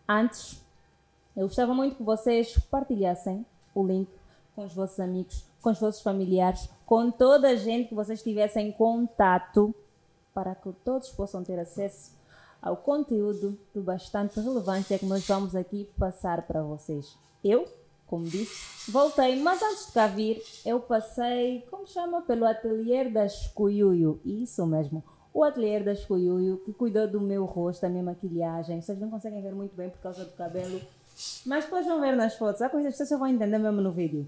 Antes, eu gostava muito que vocês partilhassem o link com os vossos amigos, com os vossos familiares, com toda a gente que vocês tivessem contato, para que todos possam ter acesso ao conteúdo de bastante relevância que nós vamos aqui passar para vocês. Eu, como disse, voltei, mas antes de cá vir, eu passei, como chama, pelo ateliê da Escuiuio. Isso mesmo, o ateliê da Escuiuio, que cuidou do meu rosto, da minha maquilhagem. Vocês não conseguem ver muito bem por causa do cabelo, mas depois vão ver nas fotos. Com isso, vocês vão entender mesmo no vídeo.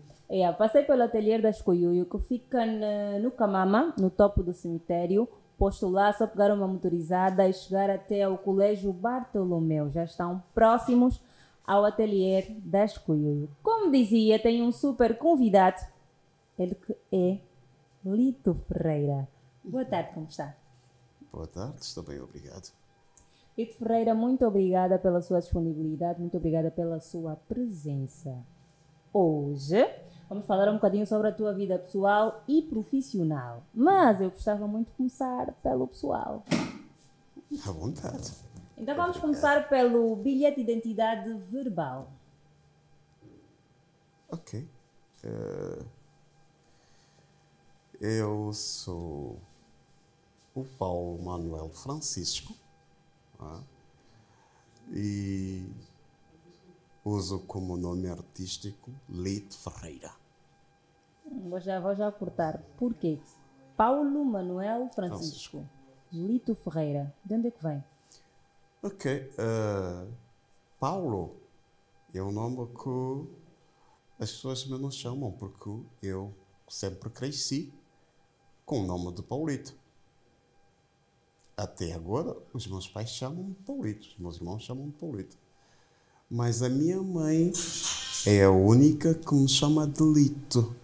Passei pelo ateliê da Escuiuio, que fica no Camama, no topo do cemitério. Posto lá, só pegar uma motorizada e chegar até ao Colégio Bartolomeu. Já estão próximos ao ateliê da Escuiuio. Como dizia, tem um super convidado, ele que é Lito Ferreira. Boa tarde, como está? Boa tarde, estou bem, obrigado. Lito Ferreira, muito obrigada pela sua disponibilidade, muito obrigada pela sua presença. Hoje vamos falar um bocadinho sobre a tua vida pessoal e profissional, mas eu gostava muito de começar pelo pessoal. À vontade. Então vamos começar pelo bilhete de identidade verbal. Ok. Eu sou o Paulo Manuel Francisco, e uso como nome artístico Lito Ferreira. Vou já cortar. Por quê? Paulo Manuel Francisco. Lito Ferreira. De onde é que vem? Ok. Paulo é um nome que as pessoas me não chamam, porque eu sempre cresci com o nome de Paulito. Até agora, os meus pais chamam-me Paulito, os meus irmãos chamam-me Paulito. Mas a minha mãe é a única que me chama de Lito.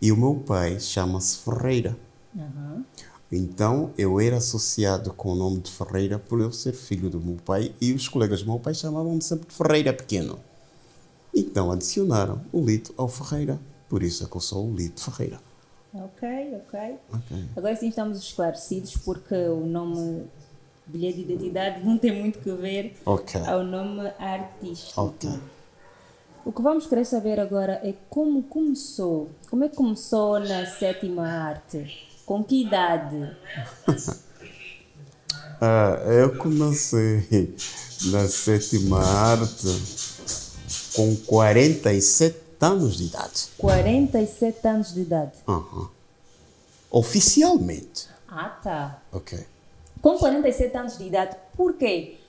E o meu pai chama-se Ferreira. Uhum. Então, eu era associado com o nome de Ferreira por eu ser filho do meu pai, e os colegas do meu pai chamavam-me sempre de Ferreira pequeno. Então, adicionaram o Lito ao Ferreira. Por isso é que eu sou o Lito Ferreira. Ok. Agora sim estamos esclarecidos, porque o nome bilhete de identidade não tem muito que ver ao nome artístico. Ok. O que vamos querer saber agora é como começou. Como é que começou na sétima arte? Com que idade? Eu comecei na sétima arte com 47 anos de idade. 47 anos de idade? Oficialmente. Ah, tá. Ok. Com 47 anos de idade, por quê?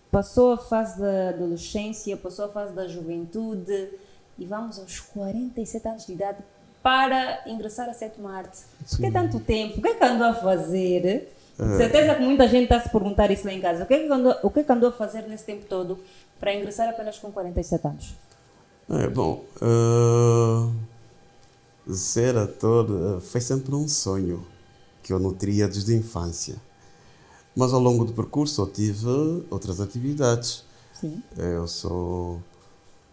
Passou a fase da adolescência, passou a fase da juventude e vamos aos 47 anos de idade para ingressar à sétima arte. Por que tanto tempo? O que é que andou a fazer? De certeza que muita gente está a se perguntar isso lá em casa. O que é que andou a fazer nesse tempo todo para ingressar apenas com 47 anos? Ser ator foi sempre um sonho que eu nutria desde a infância. Mas ao longo do percurso eu tive outras atividades. Sim. Eu sou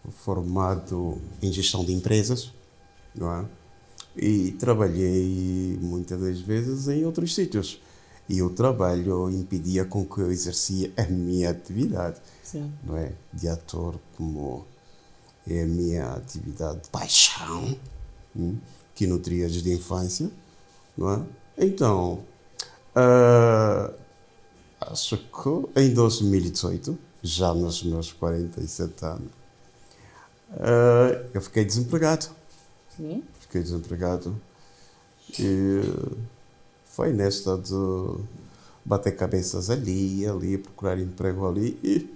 formado em gestão de empresas, não é? E trabalhei muitas das vezes em outros sítios. E o trabalho impedia com que eu exercia a minha atividade. Sim. Não é? De ator, como é a minha atividade de paixão, que nutria desde a infância, não é? Então, acho que em 2018, já nos meus 47 anos, eu fiquei desempregado. Sim. Fiquei desempregado e foi nesta de bater cabeças ali, procurar emprego ali, e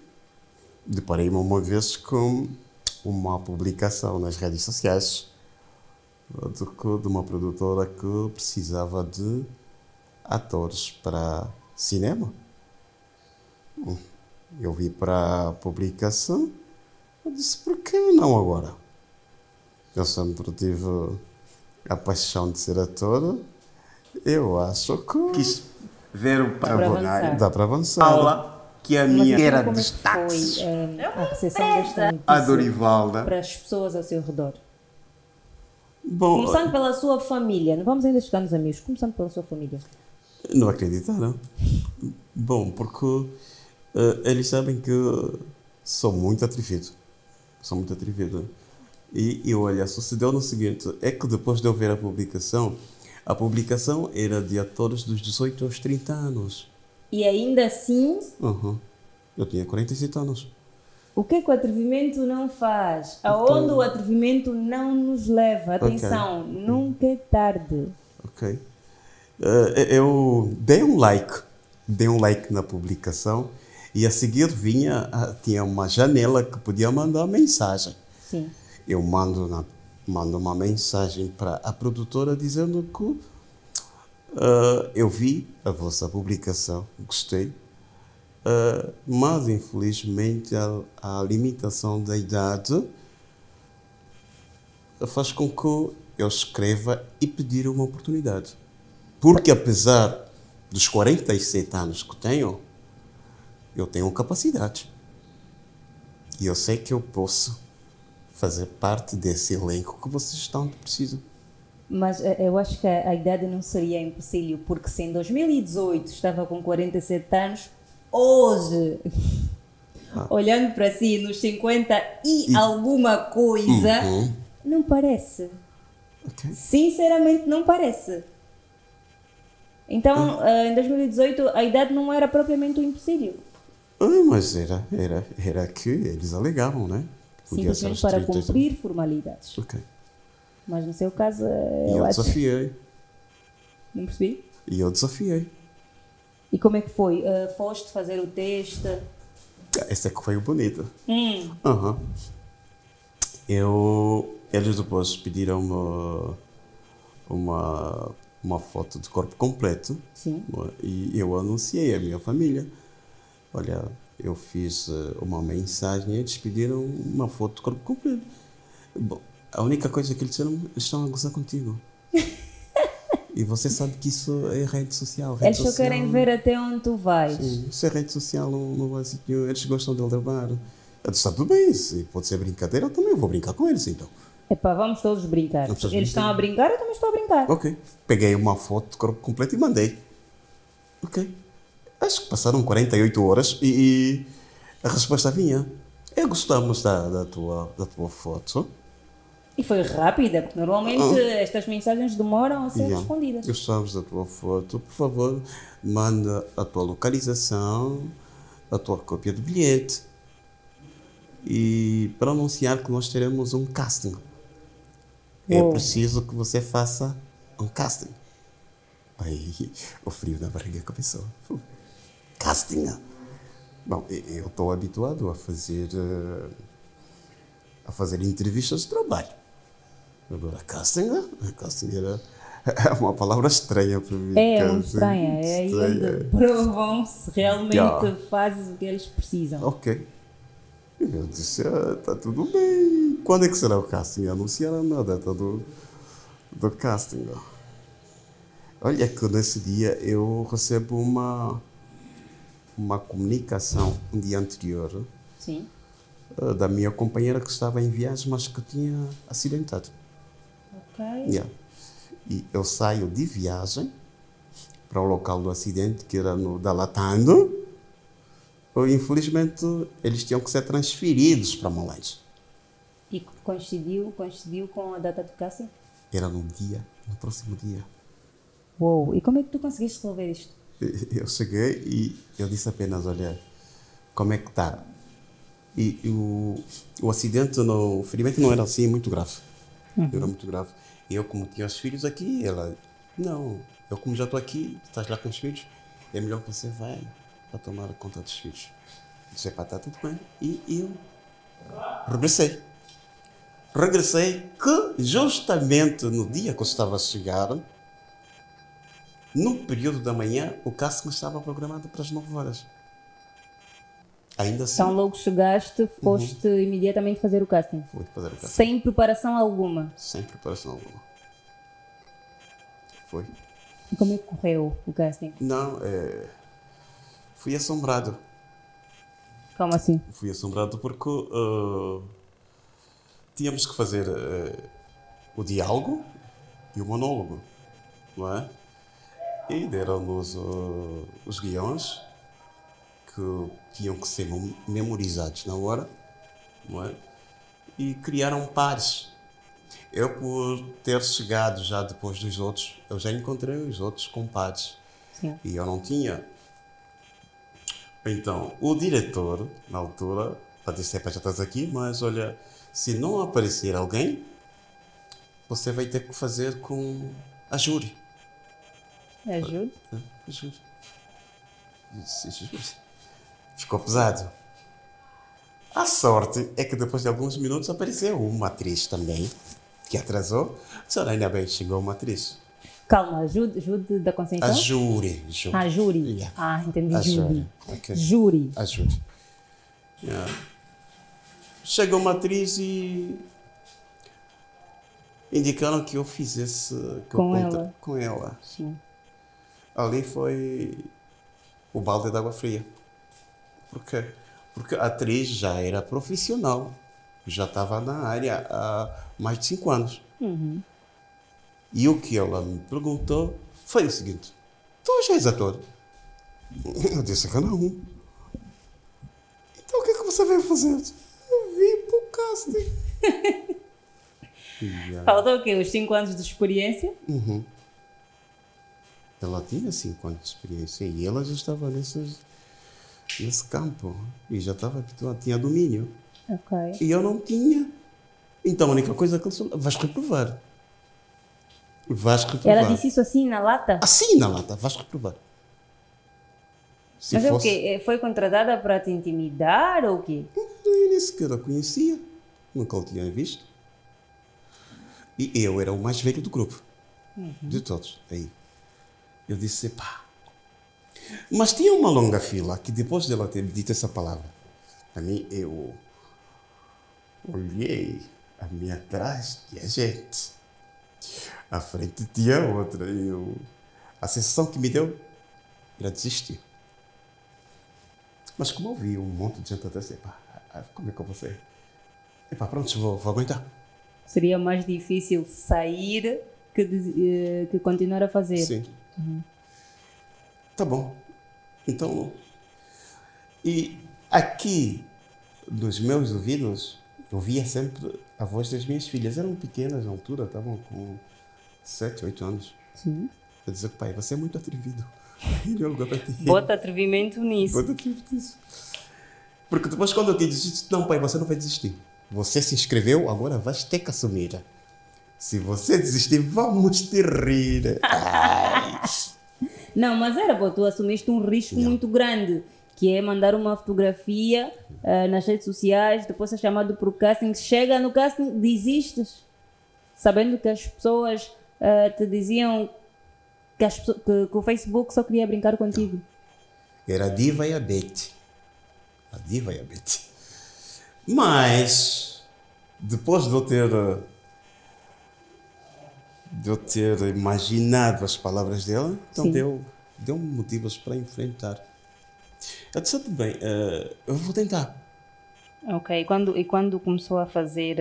deparei-me uma vez com uma publicação nas redes sociais de uma produtora que precisava de atores para cinema. Eu vi para a publicação, eu disse, por que não agora? Eu sempre tive a paixão de ser ator. Eu acho que quis ver o trabalho. dá para avançar. Paula, que a minha era como é que destaques. foi a recepção desta notícia A Dorivalda. para as pessoas ao seu redor? Bom, Começando pela sua família, não vamos ainda chegar nos amigos, começando pela sua família. não acreditaram. Bom, porque Eles sabem que sou muito atrevido. Sou muito atrevido. E olha, sucedeu no seguinte, é que depois de eu ver a publicação era de atores dos 18 aos 30 anos. E ainda assim, Uhum. Eu tinha 47 anos. o que é que o atrevimento não faz? Aonde o atrevimento não nos leva? Atenção, nunca é tarde. Ok. Eu dei um like na publicação e a seguir tinha uma janela que podia mandar mensagem. Sim. Eu mando uma mensagem para a produtora dizendo que eu vi a vossa publicação, gostei, mas infelizmente a limitação da idade faz com que eu escreva e pedir uma oportunidade. Porque apesar dos 47 anos que tenho, eu tenho capacidade. E eu sei que eu posso fazer parte desse elenco que vocês tanto precisam. Mas eu acho que a idade não seria empecilho, porque se em 2018 estava com 47 anos, hoje, olhando para si nos 50 e alguma coisa, não parece. Ok. Sinceramente, não parece. Então, em 2018, a idade não era propriamente um empecilho. Mas era que eles alegavam, né? Podia ser Simplesmente aos para 30. cumprir formalidades. Ok. Mas no seu caso, E eu eu acho... desafiei. Não percebi? E eu desafiei. E como é que foi? Foste fazer o teste? Esse é que foi o bonito. Hum. Aham. Eles depois pediram uma foto de corpo completo. Sim. E eu anunciei à minha família. Olha, eu fiz uma mensagem e eles pediram uma foto de corpo completo. Bom, a única coisa que eles disseram, eles estão a gozar contigo. E você sabe que isso é rede social. Eles só querem ver até onde tu vais. Sim, isso é rede social, não vai ser nenhum. Eles gostam de levar. Eu disse, está tudo bem, se pode ser brincadeira, eu também vou brincar com eles, então. Epá, vamos todos brincar. Vamos todos Eles brincar. estão a brincar, eu também estou a brincar. Ok. Peguei uma foto de corpo completo e mandei. Ok. Acho que passaram 48 horas e a resposta vinha. Gostamos da tua foto. E foi rápida, porque normalmente estas mensagens demoram a ser respondidas. Gostamos da tua foto. Por favor, manda a tua localização, a tua cópia de bilhete. E para anunciar que nós teremos um casting. É preciso que você faça um casting. Aí o frio na barriga começou. Casting. Bom, eu estou habituado a fazer entrevistas de trabalho. Agora, casting é uma palavra estranha para mim. É muito estranha. É aí onde provam se realmente fazes o que eles precisam. Ok. Eu disse, está tudo bem. Quando é que será o casting? Anunciaram a data do casting. Olha que nesse dia eu recebo uma comunicação um dia anterior. Sim. Da minha companheira que estava em viagem, mas que tinha acidentado. Ok. Yeah. E eu saio de viagem para o local do acidente, que era no Dalatando. Infelizmente, eles tinham que ser transferidos para Malais. E coincidiu com a data do casting? Era no próximo dia. Uou, e como é que tu conseguiste resolver isto? Eu cheguei e eu disse apenas, olha, como é que está? E o acidente, o ferimento não era assim muito grave. Era muito grave. E eu, como tinha os filhos aqui, ela, não, eu como já estou aqui, estás lá com os filhos, é melhor que você vai para tomar conta dos filhos. Disse, pá, está tudo bem. E eu regressei. Regressei que justamente no dia que eu estava a chegar, no período da manhã, o casting estava programado para as 9 horas. Ainda assim. Então logo chegaste, foste imediatamente fazer o casting? Fui fazer o casting. Sem preparação alguma? Sem preparação alguma. Foi. E como é que correu o casting? Não, fui assombrado. Como assim? Fui assombrado porque tínhamos que fazer o diálogo e o monólogo, não é? E deram-nos os guiões que tinham que ser memorizados na hora, não é? E criaram pares. Eu, por ter chegado já depois dos outros, eu já encontrei os outros com pares. Sim. E eu não tinha. Então, o diretor, na altura, disse: "Epa, já estás aqui, mas olha, se não aparecer alguém, você vai ter que fazer com a júri." Ajude. A júri. Disse: "Júri." Ficou pesado. A sorte é que depois de alguns minutos apareceu uma atriz também, que atrasou. Disse: "Olha, ainda bem, chegou uma atriz." Calma, ajude da Conceição? A júri. Ah, júri. Yeah. Ah, entendi, A júri. júri. Ok. Júri. A júri. Yeah. Chegou uma atriz e indicaram que eu fizesse Com ela. com ela. Sim. Ali foi o balde de água fria. Por quê? Porque a atriz já era profissional, já estava na área há mais de 5 anos. E o que ela me perguntou foi o seguinte: "Tu já és ator?" Eu disse que não. "Então o que é que você veio fazer?" Eu disse: "Eu vim para o casting." Faltou o quê? Os 5 anos de experiência? Ela tinha 5 anos de experiência e ela já estava nesse campo e já estava habituada, tinha domínio. Ok. E eu não tinha. Então a única coisa que eles falaram: "Vais reprovar. Vais reprovar." Ela disse isso assim na lata? Assim na lata, vais reprovar. Se Mas é o fosse- quê? Foi contratada para te intimidar ou o quê? Eu nem sequer a conhecia, nunca o tinha visto. E eu era o mais velho do grupo, de todos. Aí eu disse: "Pá." Mas tinha uma longa fila que, depois dela ter dito essa palavra, a mim, eu olhei a minha atrás, tinha gente, à frente tinha outra. E a sensação que me deu era desistir. Mas como eu vi um monte de gente até assim: "Pá, como é que eu vou sair? Epá, pronto, vou aguentar." Seria mais difícil sair que continuar a fazer. Sim. Tá bom. Então, e aqui, nos meus ouvidos, eu via sempre a voz das minhas filhas. Eram pequenas na altura, estavam com 7, 8 anos. Sim. Eu dizia: "Pai, você é muito atrevido." E eu lugar para ti. Bota atrevimento nisso. Bota atrevido nisso. Porque depois, quando eu te disse: "Não, pai, você não vai desistir. Você se inscreveu, agora vais ter que assumir. Se você desistir, vamos te rir." Ai. Não, mas era, pô, tu assumiste um risco muito grande, que é mandar uma fotografia nas redes sociais, depois ser chamado para o casting, chega no casting, desistes, sabendo que as pessoas te diziam que o Facebook só queria brincar contigo. Era a diva e a Betty. A diva e a Betty. Mas, depois de eu ter imaginado as palavras dela, então Sim. deu-me motivos para enfrentar. Eu disse: "Tudo bem, eu vou tentar." Ok, e quando começou a fazer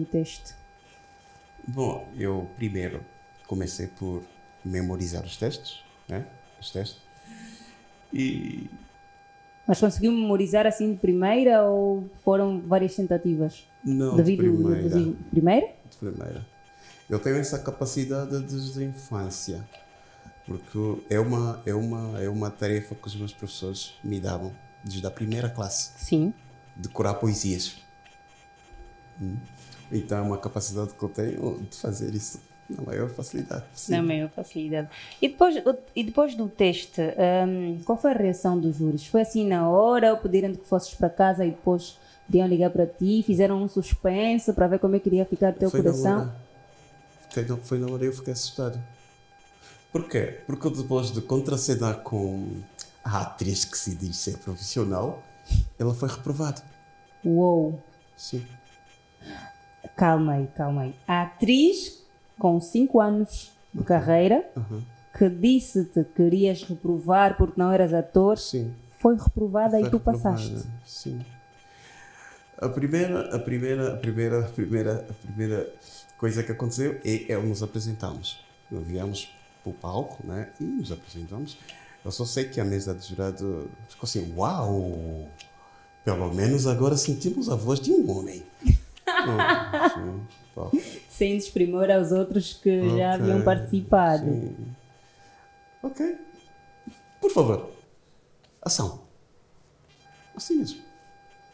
o teste? Bom, eu primeiro comecei por memorizar os textos, né? Os textos. E Mas conseguiu memorizar assim de primeira ou foram várias tentativas? não, de primeira. Primeira? De primeira. Eu tenho essa capacidade desde a infância, porque é uma tarefa que os meus professores me davam desde a primeira classe, Sim. decorar poesias. Então é uma capacidade que eu tenho de fazer isso na maior facilidade possível. Na maior facilidade. E depois do teste, qual foi a reação dos júris? Foi assim na hora ou pediram que fosses para casa e depois podiam ligar para ti? Fizeram um suspense para ver como é que iria ficar o teu coração? Foi na hora eu fiquei assustado. Por quê? Porque depois de contracenar com a atriz que se diz ser profissional, ela foi reprovada. Uou! Sim. Calma aí. A atriz com 5 anos de carreira, que disse-te que querias reprovar porque não eras ator, Sim. foi reprovada e Foi tu reprovada, passaste. Sim. A primeira coisa que aconteceu é nos apresentarmos. Nós viemos para o palco, né, e nos apresentamos. Eu só sei que a mesa de jurado ficou assim, uau! Pelo menos agora sentimos a voz de um homem. Sim, pá. Sem desprimor aos outros que já Ok, haviam participado. sim. Ok. Por favor, ação. Assim mesmo.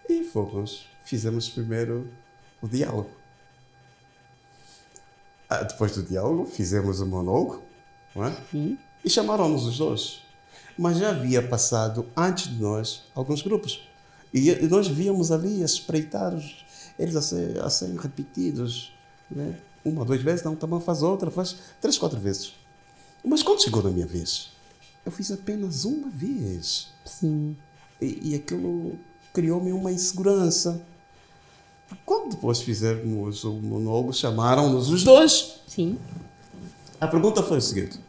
E fomos. Fizemos primeiro o diálogo. Depois do diálogo, fizemos o monólogo, não é? Sim. E chamaram-nos os dois. Mas já havia passado, antes de nós, alguns grupos. E nós víamos ali a espreitar eles a serem repetidos. Né? Uma, duas vezes, não, também faz outra, faz 3, 4 vezes. Mas quando chegou na minha vez, eu fiz apenas uma vez. Sim. E aquilo criou-me uma insegurança. Quando depois fizemos o monólogo, chamaram-nos os dois. Sim. A pergunta foi o seguinte: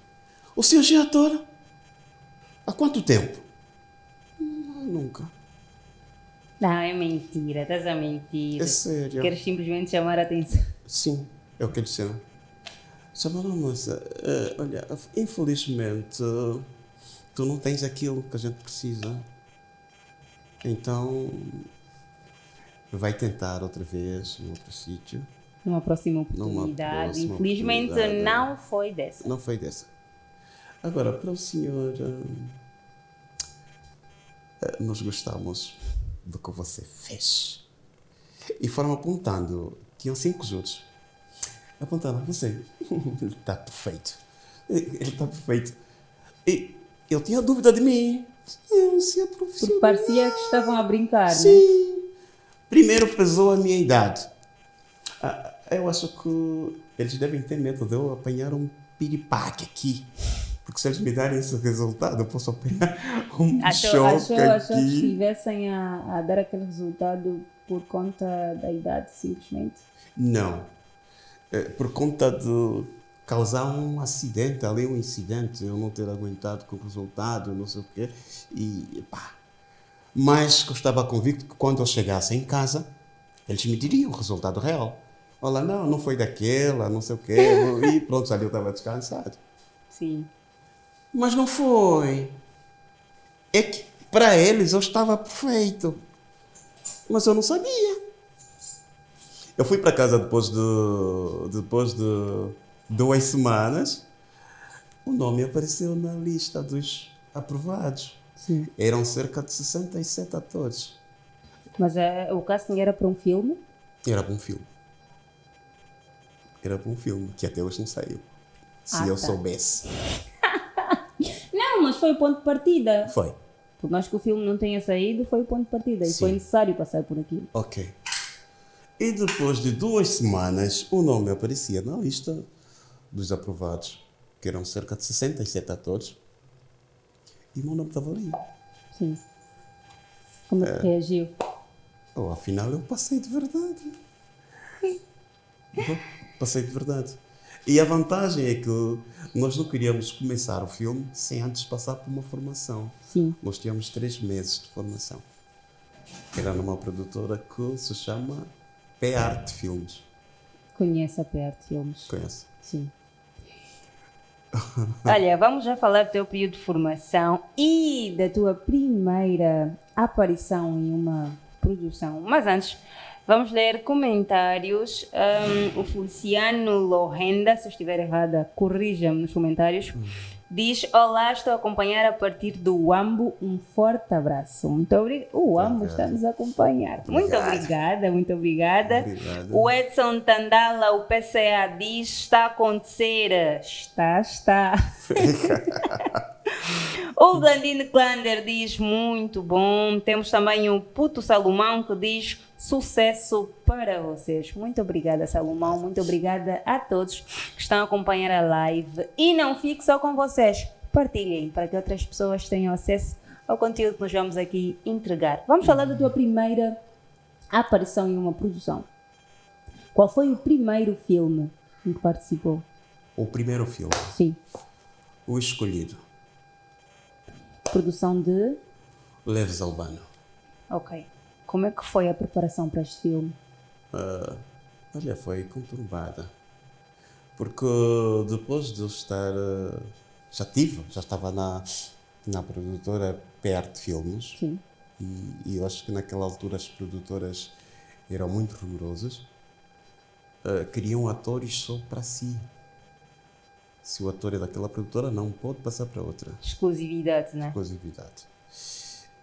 o senhor já é ator? Há quanto tempo? Nunca. Não, é mentira, estás a mentir. É sério. Queres simplesmente chamar a atenção. Sim, é o que eles disseram. Chamaram, moça, olha, infelizmente tu não tens aquilo que a gente precisa. Então vai tentar outra vez, num outro sítio. Numa próxima oportunidade. próxima Infelizmente oportunidade. não foi dessa. Não foi dessa. Agora, para o senhor, nós gostamos do que você fez. E foram apontando, tinham 5 júris. Apontaram, você, ele está perfeito. Ele está perfeito. E eu tinha dúvida de mim. Se é profissional. Porque parecia que estavam a brincar, né? Sim. Primeiro pesou a minha idade. Eu acho que eles devem ter medo de eu apanhar um piripaque aqui. Porque se eles me darem esse resultado, eu posso apanhar um choque Achou que aqui. estivessem a dar aquele resultado por conta da idade, simplesmente? Não. Por conta de causar um acidente ali, um incidente, eu não ter aguentado com o resultado, não sei o quê. E pá. Mas eu estava convicto que quando eu chegasse em casa, eles me diriam o resultado real. Olha, não foi daquela, não sei o quê. E pronto, ali eu estava descansado. Sim. Mas não foi. É que para eles eu estava perfeito. Mas eu não sabia. Eu fui para casa depois de 2 semanas. O nome apareceu na lista dos aprovados. Sim. Eram cerca de 67 atores. Mas o casting era para um filme? Era bom filme. Era bom filme, que até hoje não saiu. Se eu tá. soubesse. Não, mas foi o ponto de partida. Foi. Por mais que o filme não tenha saído, foi o ponto de partida. E Sim. foi necessário passar por aquilo. Ok. E depois de 2 semanas, o nome aparecia na lista dos aprovados, que eram cerca de 67 atores. E o meu nome estava ali. Sim. Como é que reagiu? Afinal, eu passei de verdade. Passei de verdade. E a vantagem é que nós não queríamos começar o filme sem antes passar por uma formação. Sim. Nós tínhamos 3 meses de formação. Era numa produtora que se chama P-Art Filmes. Conhece a PRT Filmes? Conhece? Sim. Olha, vamos já falar do teu período de formação e da tua primeira aparição em uma produção. Mas antes, vamos ler comentários. O Feliciano Lohenda, se eu estiver errada, corrija-me nos comentários. Diz: olá, estou a acompanhar a partir do Uambo. Um forte abraço. Muito obrigada. O Uambo está a nos acompanhar. Muito obrigada, muito obrigada. Obrigado. O Edson Tandala, o PCA, diz: está a acontecer. Está. O Blandino Klander diz: muito bom. Temos também o Puto Salomão que diz: sucesso para vocês. Muito obrigada, Salomão. Muito obrigada a todos que estão a acompanhar a live. E não fique só com vocês. Partilhem para que outras pessoas tenham acesso ao conteúdo que nós vamos aqui entregar. Vamos falar da tua primeira aparição em uma produção. Qual foi o primeiro filme em que participou? O primeiro filme, Sim. O Escolhido, Produção de... Leves Albano. Ok. Como é que foi a preparação para este filme? Olha, foi conturbada. Porque depois de eu estar... já estava na produtora PERT Filmes. Sim. E eu acho que naquela altura as produtoras eram muito rigorosas. Queriam atores só para si. Se o ator é daquela produtora, não pode passar para outra. Exclusividade, né? Exclusividade.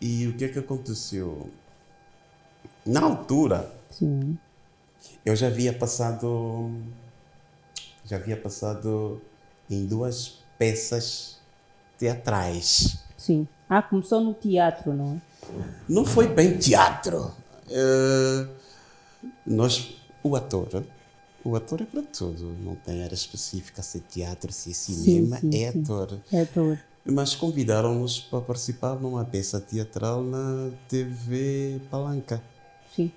E o que é que aconteceu? Na altura, Sim. eu já havia passado em 2 peças teatrais. Sim. Ah, começou no teatro, não é? Não foi bem teatro. O ator é para tudo. Não tem área específica se é teatro, se é cinema, sim, é sim. ator. É ator. Mas convidaram-nos para participar numa peça teatral na TV Palanca. Sim.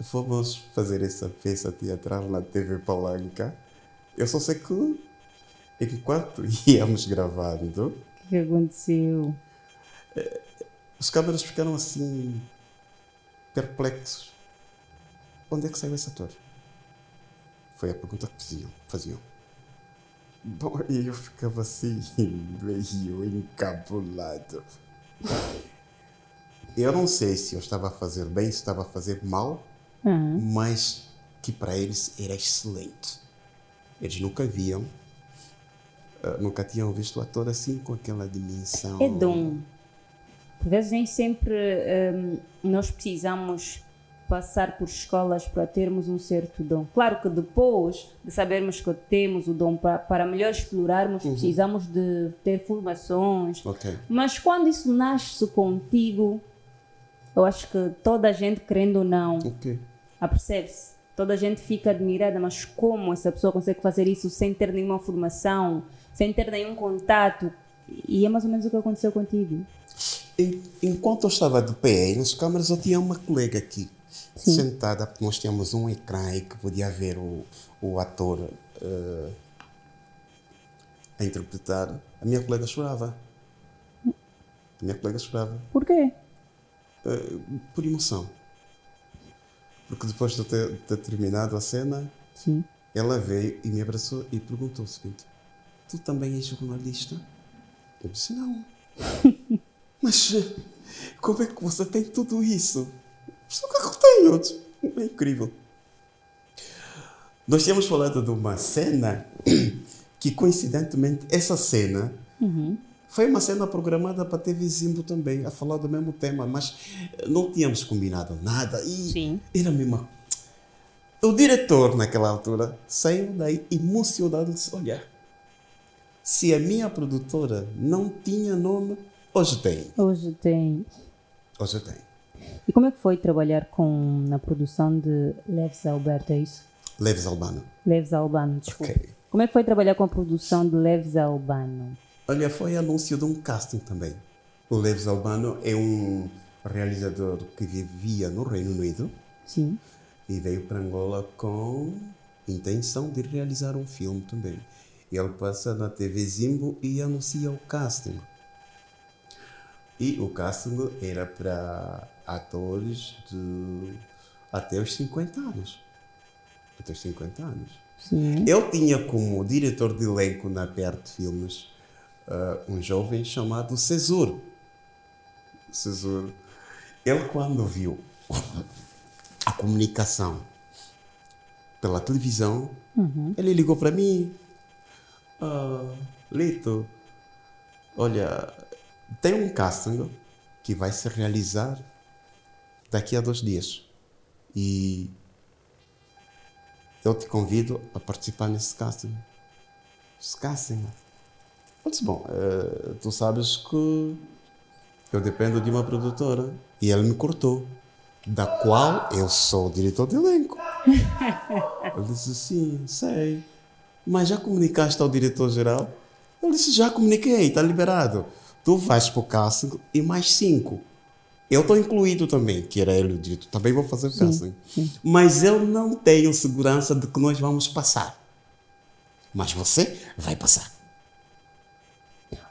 Fomos fazer essa peça teatral na TV Palanca. Eu só sei que, enquanto íamos gravando, O que aconteceu? os câmaras ficaram assim, perplexos. Onde é que saiu esse ator? Foi a pergunta que faziam. Bom, e eu ficava assim, meio encabulado. Eu não sei se eu estava a fazer bem, se estava a fazer mal, mas que para eles era excelente. Eles nunca viam, nunca tinham visto o ator assim, com aquela dimensão. É dom. Por vezes nem sempre nós precisamos passar por escolas para termos um certo dom. Claro que depois de sabermos que temos o dom para melhor explorarmos, precisamos de ter formações. Ok. Mas quando isso nasce contigo, eu acho que toda a gente, querendo ou não, Ok. apercebe-se. Toda a gente fica admirada, mas como essa pessoa consegue fazer isso sem ter nenhuma formação, sem ter nenhum contato? E é mais ou menos o que aconteceu contigo. Enquanto eu estava de pé aí nas câmaras, eu tinha uma colega aqui, sentada, porque nós tínhamos um ecrã aí que podia ver o ator a interpretar. A minha colega chorava. Por quê? Por emoção. Porque depois de eu ter terminado a cena, Sim. ela veio e me abraçou e perguntou o seguinte: tu também és jornalista? Eu disse: não. Mas como é que você tem tudo isso? Isso é o que eu tenho. É incrível. Nós tínhamos falado de uma cena que, coincidentemente, essa cena foi uma cena programada para a TV Zimbo também, a falar do mesmo tema, mas não tínhamos combinado nada. E Sim. era mesmo. O diretor, naquela altura, saiu daí emocionado e disse: olha, se a minha produtora não tinha nome, hoje tem. Hoje tem. Hoje tem. E como é que foi trabalhar na produção de Leves Alberto, é isso? Leves Albano. Leves Albano, desculpa. Ok. Como é que foi trabalhar com a produção de Leves Albano? Olha, foi anúncio de um casting também. O Leves Albano é um realizador que vivia no Reino Unido. Sim. E veio para Angola com intenção de realizar um filme também. Ele passa na TV Zimbo e anuncia o casting. E o casting era para atores de até os 50 anos. Até os 50 anos. Sim. Eu tinha como diretor de elenco na PERT Filmes um jovem chamado Cesur. Cesur. Ele, quando viu a comunicação pela televisão, ele ligou para mim: Lito, olha, tem um casting que vai se realizar daqui a 2 dias e eu te convido a participar nesse casting. Esse casting? Eu disse: bom, tu sabes que eu dependo de uma produtora. E ele me cortou, da qual eu sou o diretor de elenco. Eu disse: sim, sei. Mas já comunicaste ao diretor-geral? Ele disse: já comuniquei, está liberado. Tu vais para o casting e mais 5. Eu estou incluído também, que era ele o diretor. Também vou fazer o casting. Sim. Mas eu não tenho segurança de que nós vamos passar. Mas você vai passar.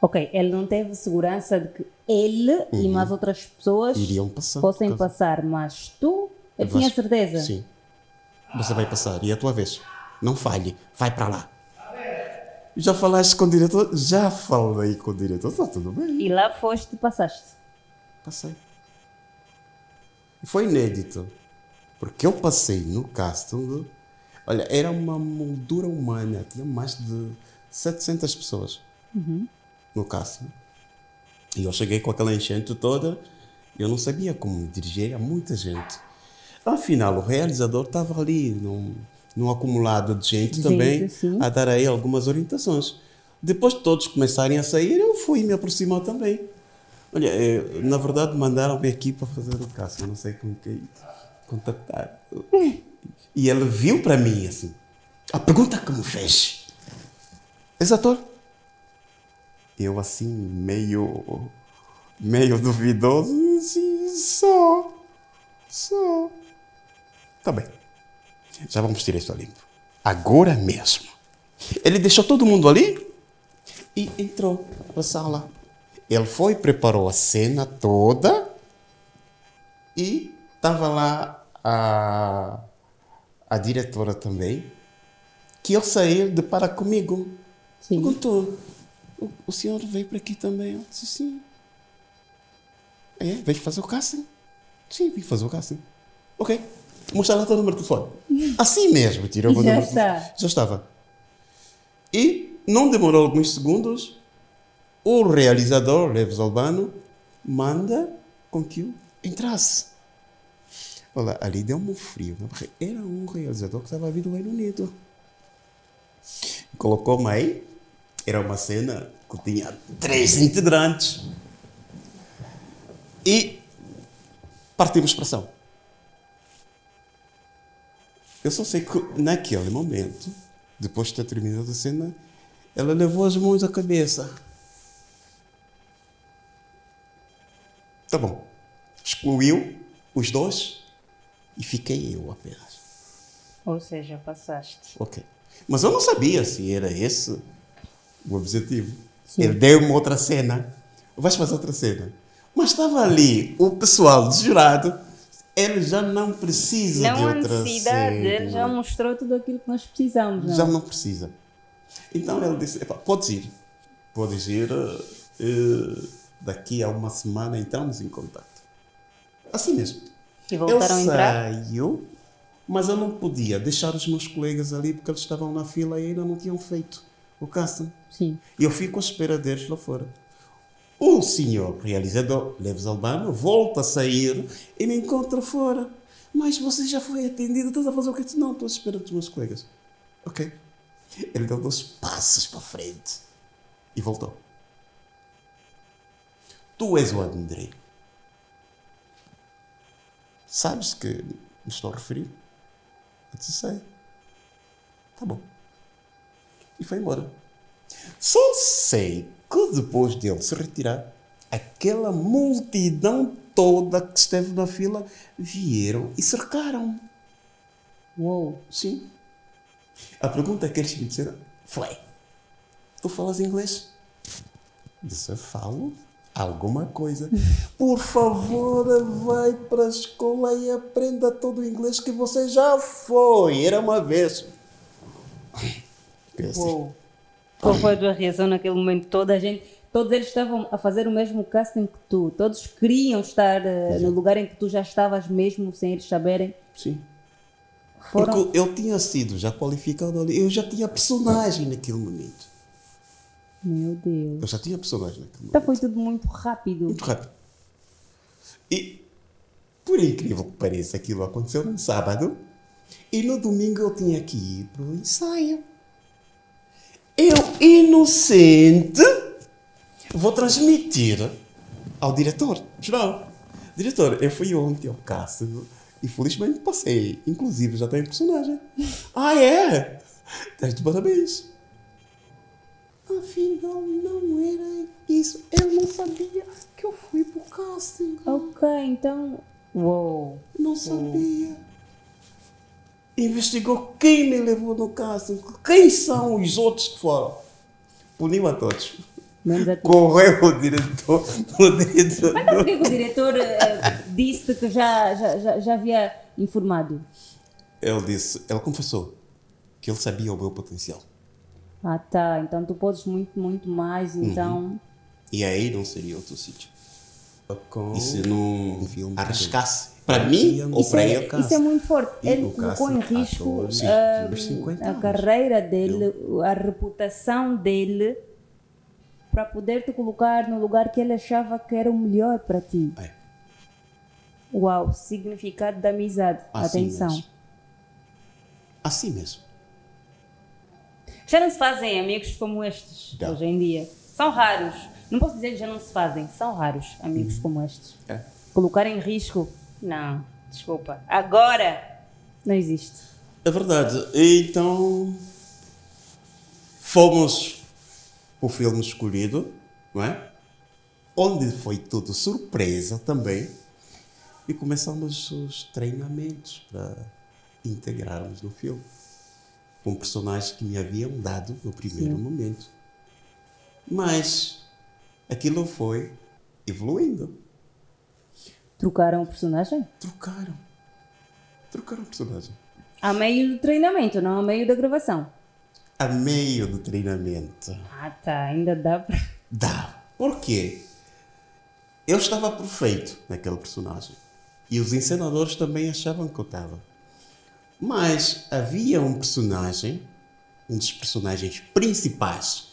Ok, ele não teve segurança de que ele e mais outras pessoas Iriam passar. fossem passar, mas tu, eu tinha certeza. Sim. Você vai passar. E é a tua vez. Não falhe. Vai para lá. Já falaste com o diretor? Já falei com o diretor, está tudo bem. E lá foste, passaste. Passei. Foi inédito. Porque eu passei no casting. Olha, era uma moldura humana. Tinha mais de 700 pessoas no casting. E eu cheguei com aquela enchente toda. Eu não sabia como me dirigir a muita gente. Afinal, o realizador estava ali num acumulado de gente também, sim. a dar aí algumas orientações. Depois de todos começarem a sair, eu fui me aproximar também. Olha, na verdade mandaram-me aqui para fazer o casting, eu não sei com quem contactar. E ele viu para mim assim, a pergunta que me fez: és ator? Eu assim, meio duvidoso, assim, sou. Tá bem, já vamos tirar isso a limpo. Agora mesmo. Ele deixou todo mundo ali e entrou para a sala. Ele foi, preparou a cena toda e estava lá a diretora também, que ao sair depara comigo. Sim. Perguntou: o senhor veio para aqui também? Eu disse: sim. Veio fazer o casting? Sim, vim fazer o casting. Ok. Mostra lá o teu número de telefone. Assim mesmo, tirou o meu número de telefone. Já estava. E não demorou alguns segundos, o realizador, Leves Albano, manda com que eu entrasse. Olha, ali deu-me um frio, porque era um realizador que estava a vir do Reino Unido. Colocou-me aí, era uma cena que tinha 3 integrantes. E partimos para ação. Eu só sei que naquele momento, depois de ter terminado a cena, ela levou as mãos à cabeça. Tá bom. Excluiu os dois e fiquei eu apenas. Ou seja, passaste. Ok. Mas eu não sabia se era esse o objetivo. Sim. Ele deu-me outra cena. Vais fazer outra cena. Mas estava ali o pessoal de jurado. Ele já não precisa de outra cena. Não, a necessidade dele já mostrou tudo aquilo que nós precisamos. Não? Já não precisa. Então ele disse: podes ir. Podes ir. Daqui a uma semana entramos em contato. Assim mesmo. E voltaram a entrar? Saiu, mas eu não podia deixar os meus colegas ali porque eles estavam na fila e ainda não tinham feito o casting. Sim. E eu fico à espera deles lá fora. O senhor realizador, Leves Albano, volta a sair e me encontra fora. Mas você já foi atendido, estás a fazer o quê? Não, estou à espera dos meus colegas. Ok. Ele deu 2 passos para frente e voltou. Tu és o André. Sabes que me estou a referir? Eu disse: sei. Tá bom. E foi embora. Só sei que depois dele se retirar, aquela multidão toda que esteve na fila vieram e cercaram. Uou. Sim. A pergunta que eles me disseram foi: tu falas inglês? Disse: eu falo alguma coisa. Por favor, vai para a escola e aprenda todo o inglês que você já foi. Era uma vez. Uou. Qual foi a tua reação naquele momento? Todos eles estavam a fazer o mesmo casting que tu. Todos queriam estar no lugar em que tu já estavas mesmo, sem eles saberem. Sim. Porque eu tinha sido já qualificado ali. Eu já tinha personagem naquele momento. Meu Deus. Eu já tinha personagem naquele momento. Então foi tudo muito rápido. Muito rápido. E, por incrível que pareça, aquilo aconteceu num sábado. E no domingo eu tinha que ir para o ensaio. Eu, inocente, vou transmitir ao diretor-geral. Diretor, eu fui ontem ao casting e felizmente passei. Inclusive, já tenho personagem. Ah, é? Estás de parabéns. Afinal, não era isso. Ele não sabia que eu fui para o casting. Ok, então... Uou. Não sabia. Investigou quem me levou no casting. Quem são os outros que foram. Puniu a todos. Correu o diretor. Mas por que o diretor disse que já havia informado? Ele confessou que ele sabia o meu potencial. Ah, tá. Então tu podes muito, muito mais, então... E aí não seria outro sítio. E se não arriscasse? Para mim ou para ele? Isso é muito forte. E Ele o colocou em Cássio, risco 14, 50 a anos. carreira dele, a reputação dele, para poder te colocar no lugar que ele achava que era o melhor para ti. É. Uau, significado da amizade. Assim Atenção. mesmo. Assim mesmo. Já não se fazem amigos como estes Já. hoje em dia. São raros. Não posso dizer que já não se fazem. São raros amigos como estes. É. Colocar em risco? Não, desculpa. Agora não existe. É verdade. Então, fomos o filme escolhido, não é? Onde foi tudo surpresa também. E começamos os treinamentos para integrarmos no filme. Com personagens que me haviam dado no primeiro momento. Mas aquilo foi evoluindo. Trocaram o personagem? Trocaram o personagem. A meio do treinamento, não a meio da gravação. A meio do treinamento. Ah, tá. Ainda dá para... Dá. Por quê? Eu estava perfeito naquele personagem. E os encenadores também achavam que eu estava. Mas havia um personagem, um dos personagens principais,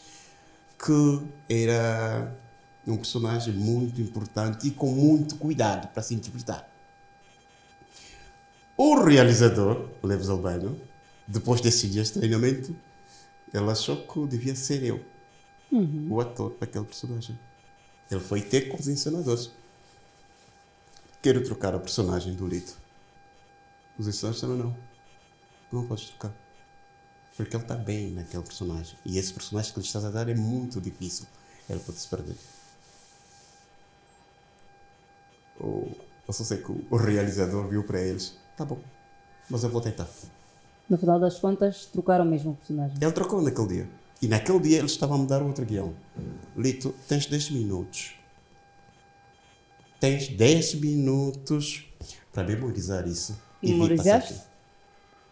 que era um personagem muito importante e com muito cuidado para se interpretar. O realizador, o Leves Albano, depois desses dias de treinamento, ele achou que devia ser eu, o ator daquele personagem. Ele foi ter com os encenadores. Quero trocar a personagem do Lito. Os encenadores disseram não podes trocar. Porque ele está bem naquele personagem. E esse personagem que lhe estás a dar é muito difícil. Ele pode se perder. Eu só sei que o realizador viu para eles. Tá bom, mas eu vou tentar. No final das contas, trocaram mesmo o personagem. Ele trocou naquele dia. E naquele dia eles estavam a me dar outro guião. Lito, tens 10 minutos. Tens 10 minutos para memorizar isso. E vir passar Memorizaste? aqui.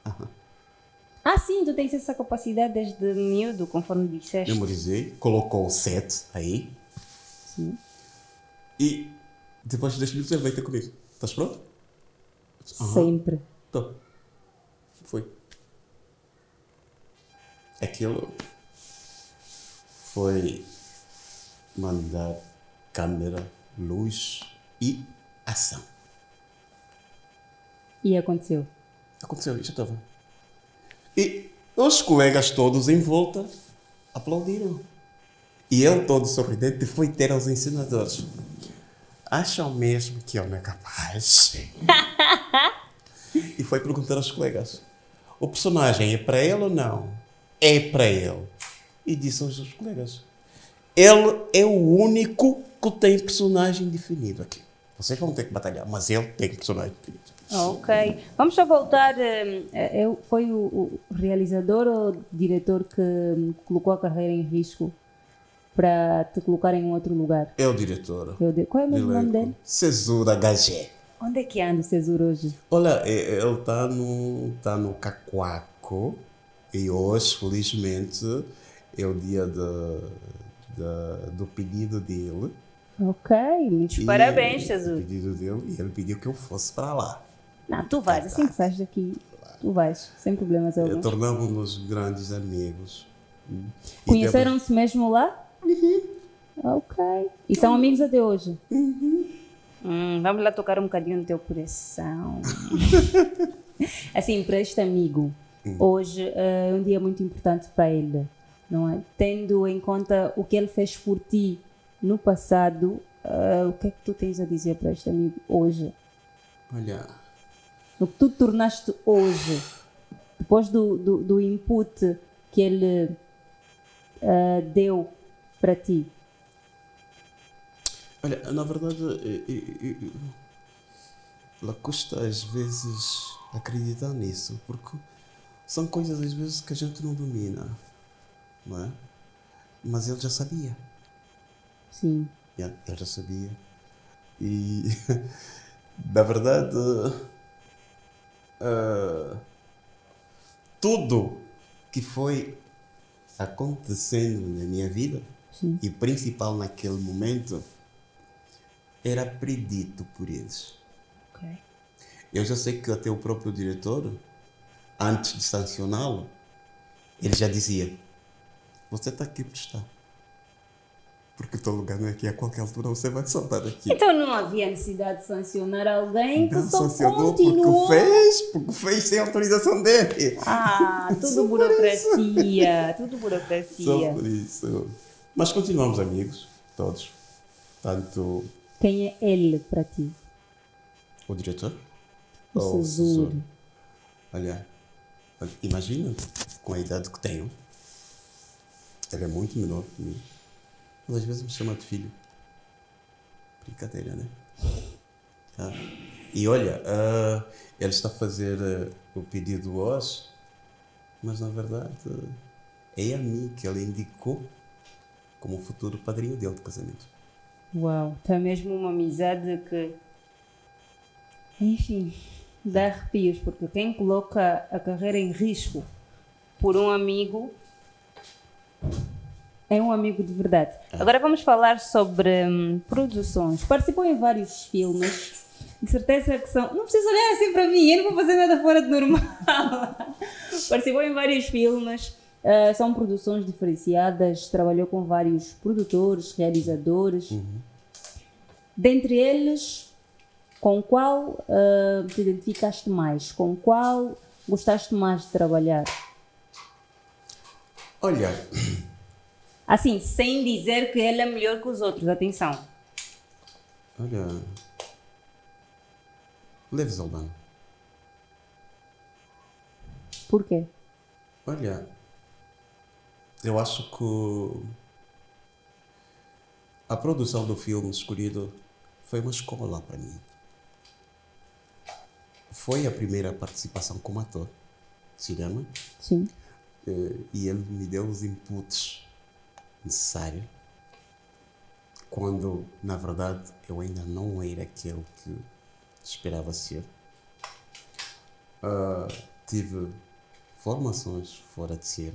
Aham. Ah, sim, tu tens essa capacidade desde miúdo, conforme disseste. Memorizei, colocou o 7 aí. Sim. E depois de 10 minutos ele veio ter comigo. Estás pronto? Sempre. Tô. Foi. Aquilo foi mandar câmera, luz e ação. E aconteceu. Aconteceu, já estava. E os colegas todos em volta aplaudiram. E ele, todo sorridente, foi ter aos ensinadores. Acham mesmo que eu não é capaz? E foi perguntar aos colegas. O personagem é para ele ou não? É para ele. E disse aos seus colegas. Ele é o único que tem personagem definido aqui. Vocês vão ter que batalhar, mas ele tem personagem definido. Ok. Vamos só voltar. Foi o realizador ou o diretor que colocou a carreira em risco para te colocar em outro lugar? É o diretor. Qual é o mesmo nome dele? Cesura HG. Onde é que anda o Cesur hoje? Olha, ele está no Cacoaco e hoje, felizmente, é o dia do pedido dele. Ok, muitos parabéns, O Cesur. pedido dele, e ele pediu que eu fosse para lá. Não, tu vais, assim que sais daqui, tu vais, sem problemas alguns. Tornamos-nos grandes amigos. E Conheceram-se mesmo lá? Ok. E são amigos até hoje? Vamos lá tocar um bocadinho no teu coração. Assim, para este amigo, hoje é um dia muito importante para ele, não é? Tendo em conta o que ele fez por ti no passado, o que é que tu tens a dizer para este amigo hoje? Olha, O que tu tornaste hoje, depois do input que ele deu para ti? olha, na verdade, ela custa às vezes acreditar nisso, porque são coisas às vezes que a gente não domina, não é? Mas ele já sabia. Sim. Ele já sabia. E, na verdade, tudo que foi acontecendo na minha vida, Sim. e principal naquele momento, era predito por eles. Ok. Eu já sei que até o próprio diretor, antes de sancioná-lo, ele já dizia: você está aqui por estar. Porque o teu lugar não é aqui, a qualquer altura você vai saltar daqui. Então não havia necessidade de sancionar alguém que Não só sancionou continuou. porque fez sem autorização dele. Ah, tudo Só por burocracia. Tudo Só burocracia. por isso. Mas continuamos amigos, todos. Tanto Quem é ele para ti? o diretor, O ou Cesur. Olha, imagina com a idade que tenho. Ele é muito menor que mim. Mas às vezes me chama de filho. Brincadeira, né? Ah. E olha, ele está a fazer o pedido hoje, mas na verdade é a mim que ele indicou como o futuro padrinho dele de casamento. Uau, está mesmo uma amizade que, enfim, dá arrepios, porque quem coloca a carreira em risco por um amigo é um amigo de verdade. Agora vamos falar sobre produções. Participou em vários filmes, de certeza que são... Não precisa olhar assim para mim, eu não vou fazer nada fora de normal. Participou em vários filmes, são produções diferenciadas, trabalhou com vários produtores, realizadores. Dentre eles, com qual te identificaste mais? Com qual gostaste mais de trabalhar? Olha, Assim, sem dizer que ele é melhor que os outros, atenção. Leves Albano. Por quê? Olha, eu acho que a produção do filme escolhido foi uma escola para mim. Foi a primeira participação como ator de cinema. Sim. E ele me deu os inputs necessários quando, na verdade, eu ainda não era aquele que esperava ser. Tive formações fora de ser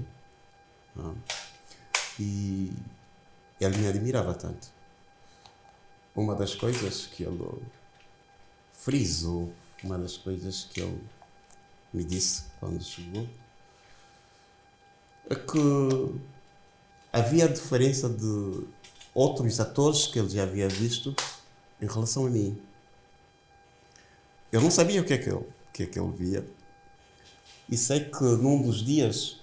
e ele me admirava tanto. Uma das coisas que ele frisou, uma das coisas que ele me disse quando chegou, é que havia diferença de outros atores que ele já havia visto em relação a mim. Eu não sabia o que é que ele via. E sei que num dos dias,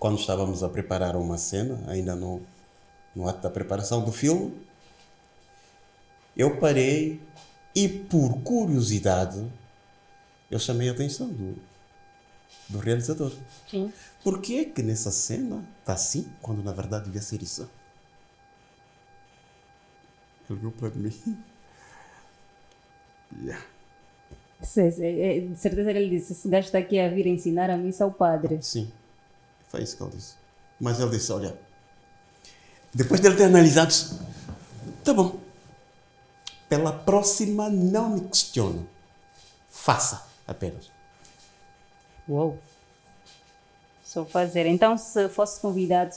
quando estávamos a preparar uma cena, ainda no ato da preparação do filme, eu parei e, por curiosidade, eu chamei a atenção do realizador. Sim. Por que é que nessa cena está assim, quando na verdade devia ser isso? Ele viu para mim. Yeah. De certeza ele disse, esse gajo está aqui a vir ensinar a missa ao padre. Sim, foi isso que ele disse. Mas ele disse, olha, depois dele ter analisado, tá bom, pela próxima não me questione, faça apenas. Uou. Só fazer. Então, se fosse convidado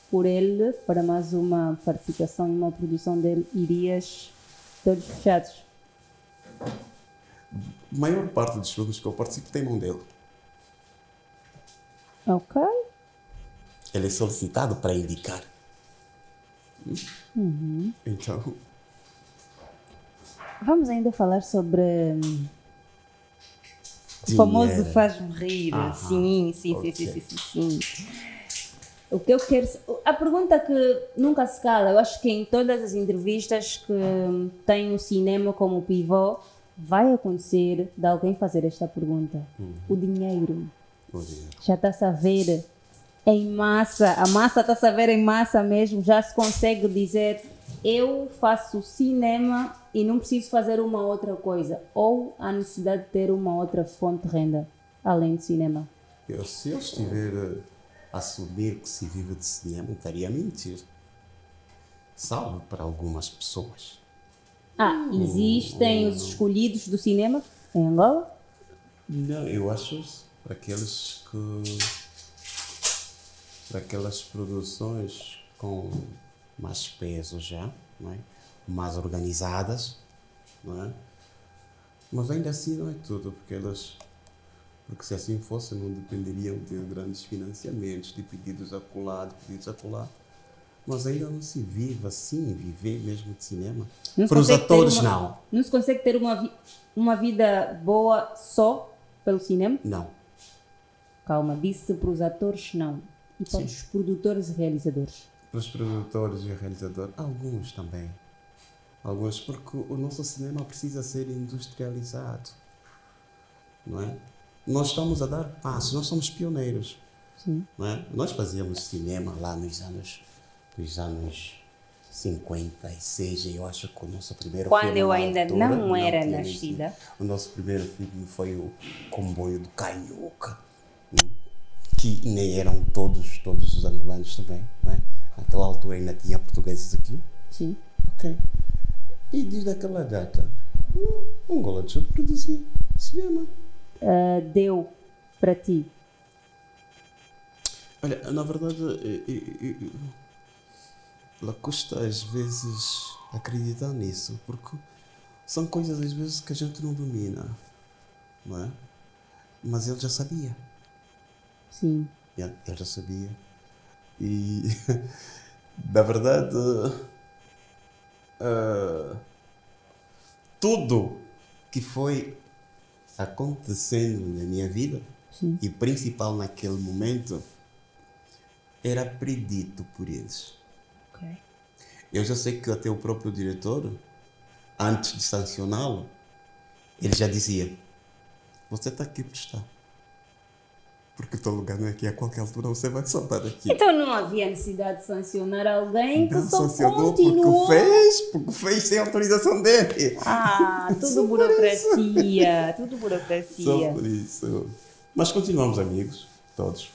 por ele para mais uma participação em uma produção dele, irias todos fechados? A maior parte dos filmes que eu participo tem mão dele. Ok. Ele é solicitado para indicar. Então, Vamos ainda falar sobre o dinheiro. famoso faz-me rir. Sim. ok. Sim. O que eu quero... A pergunta que nunca se cala, eu acho que em todas as entrevistas que têm o cinema como pivô, vai acontecer de alguém fazer esta pergunta. O dinheiro. O dinheiro. Já está-se a ver em massa, a massa está-se a ver em massa mesmo, já se consegue dizer, eu faço cinema e não preciso fazer uma outra coisa, ou há necessidade de ter uma outra fonte de renda, além de cinema. Se eu estiver a assumir que se vive de cinema, estaria a mentir. Salvo para algumas pessoas. Existem os escolhidos do cinema em Angola? Não, eu acho para aqueles que daquelas produções com mais peso já, não é? Mais organizadas, não é? Mas ainda assim não é tudo, porque se assim fosse não dependeriam de grandes financiamentos, de pedidos acolá, de pedidos acolá. Mas ainda não se vive assim, viver mesmo de cinema. Para os atores, não. Não se consegue ter uma vida boa só pelo cinema? Não. Calma, disse para os atores, não. E para os produtores e realizadores? Para os produtores e realizadores, alguns também. Alguns, porque o nosso cinema precisa ser industrializado. Não é? Nós estamos a dar passos, nós somos pioneiros. Sim. Não é? Nós fazíamos cinema lá nos anos 56, eu acho que o nosso primeiro filme. Quando eu ainda altura, não era tinha nascida. nascido. O nosso primeiro filme foi o Comboio do Canhoca, que nem eram todos os angolanos também. Não é? Naquela altura ainda tinha portugueses aqui. Sim. Ok. E desde aquela data, Angola deixou de produzir cinema. Deu para ti? Olha, na verdade, ela custa às vezes acreditar nisso, porque são coisas às vezes que a gente não domina, não é? Mas ele já sabia. Sim. Ele já sabia. E, na verdade, tudo que foi acontecendo na minha vida, Sim. e principal naquele momento, era predito por eles. Ok. Eu já sei que até o próprio diretor, antes de sancioná-lo, ele já dizia: você está aqui para estar. Porque o teu lugar não é aqui, a qualquer altura você vai saltar daqui. Então não havia necessidade de sancionar alguém que Não só sancionou continuou. porque fez sem autorização dele. Tudo Só por burocracia. Tudo Só burocracia. por isso. Mas continuamos amigos, todos.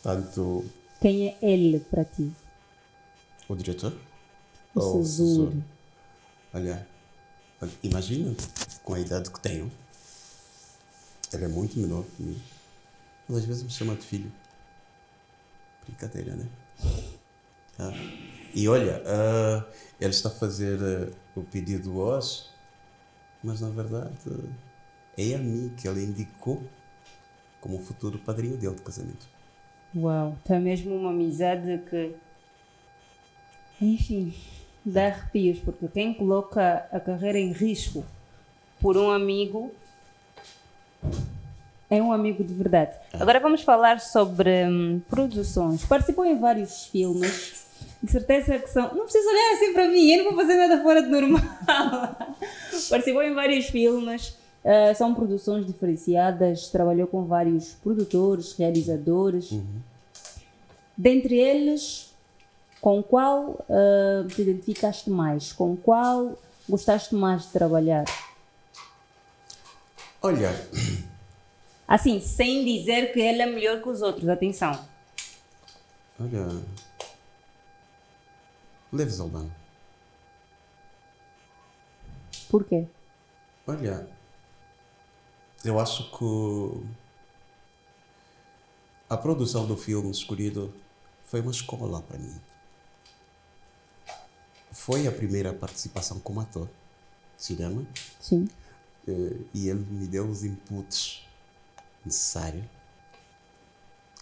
Tanto Quem é ele para ti? o diretor, O ou Cesur. Olha, imagina com a idade que tenho. Ele é muito menor que mim. Mas às vezes me chama de filho. Brincadeira, né? E olha, ele está a fazer o pedido hoje, mas na verdade é a mim que ele indicou como o futuro padrinho dele de casamento. Uau, tá mesmo uma amizade que, enfim, dá arrepios, porque quem coloca a carreira em risco por um amigo é um amigo de verdade. Agora vamos falar sobre produções. Participou em vários filmes, de certeza que são... Não precisa olhar assim para mim, eu não vou fazer nada fora de normal. Participou em vários filmes, são produções diferenciadas, trabalhou com vários produtores, realizadores. Dentre eles, com qual te identificaste mais? Com qual gostaste mais de trabalhar? Olha, Assim, sem dizer que ele é melhor que os outros, atenção. Leves Albano. Por quê? Olha, eu acho que a produção do filme escolhido foi uma escola para mim. Foi a primeira participação como ator de cinema. Sim. E ele me deu os inputs necessários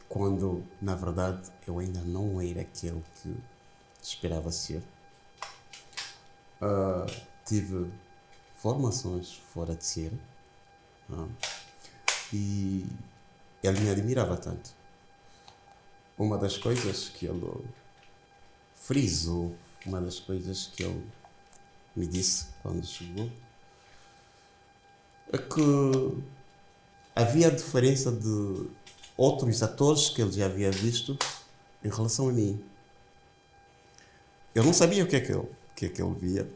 quando, na verdade, eu ainda não era aquele que esperava ser. Tive formações fora de ser e ele me admirava tanto. Uma das coisas que ele frisou, uma das coisas que ele me disse quando chegou, é que havia diferença de outros atores que ele já havia visto em relação a mim. Eu não sabia o que é que ele via.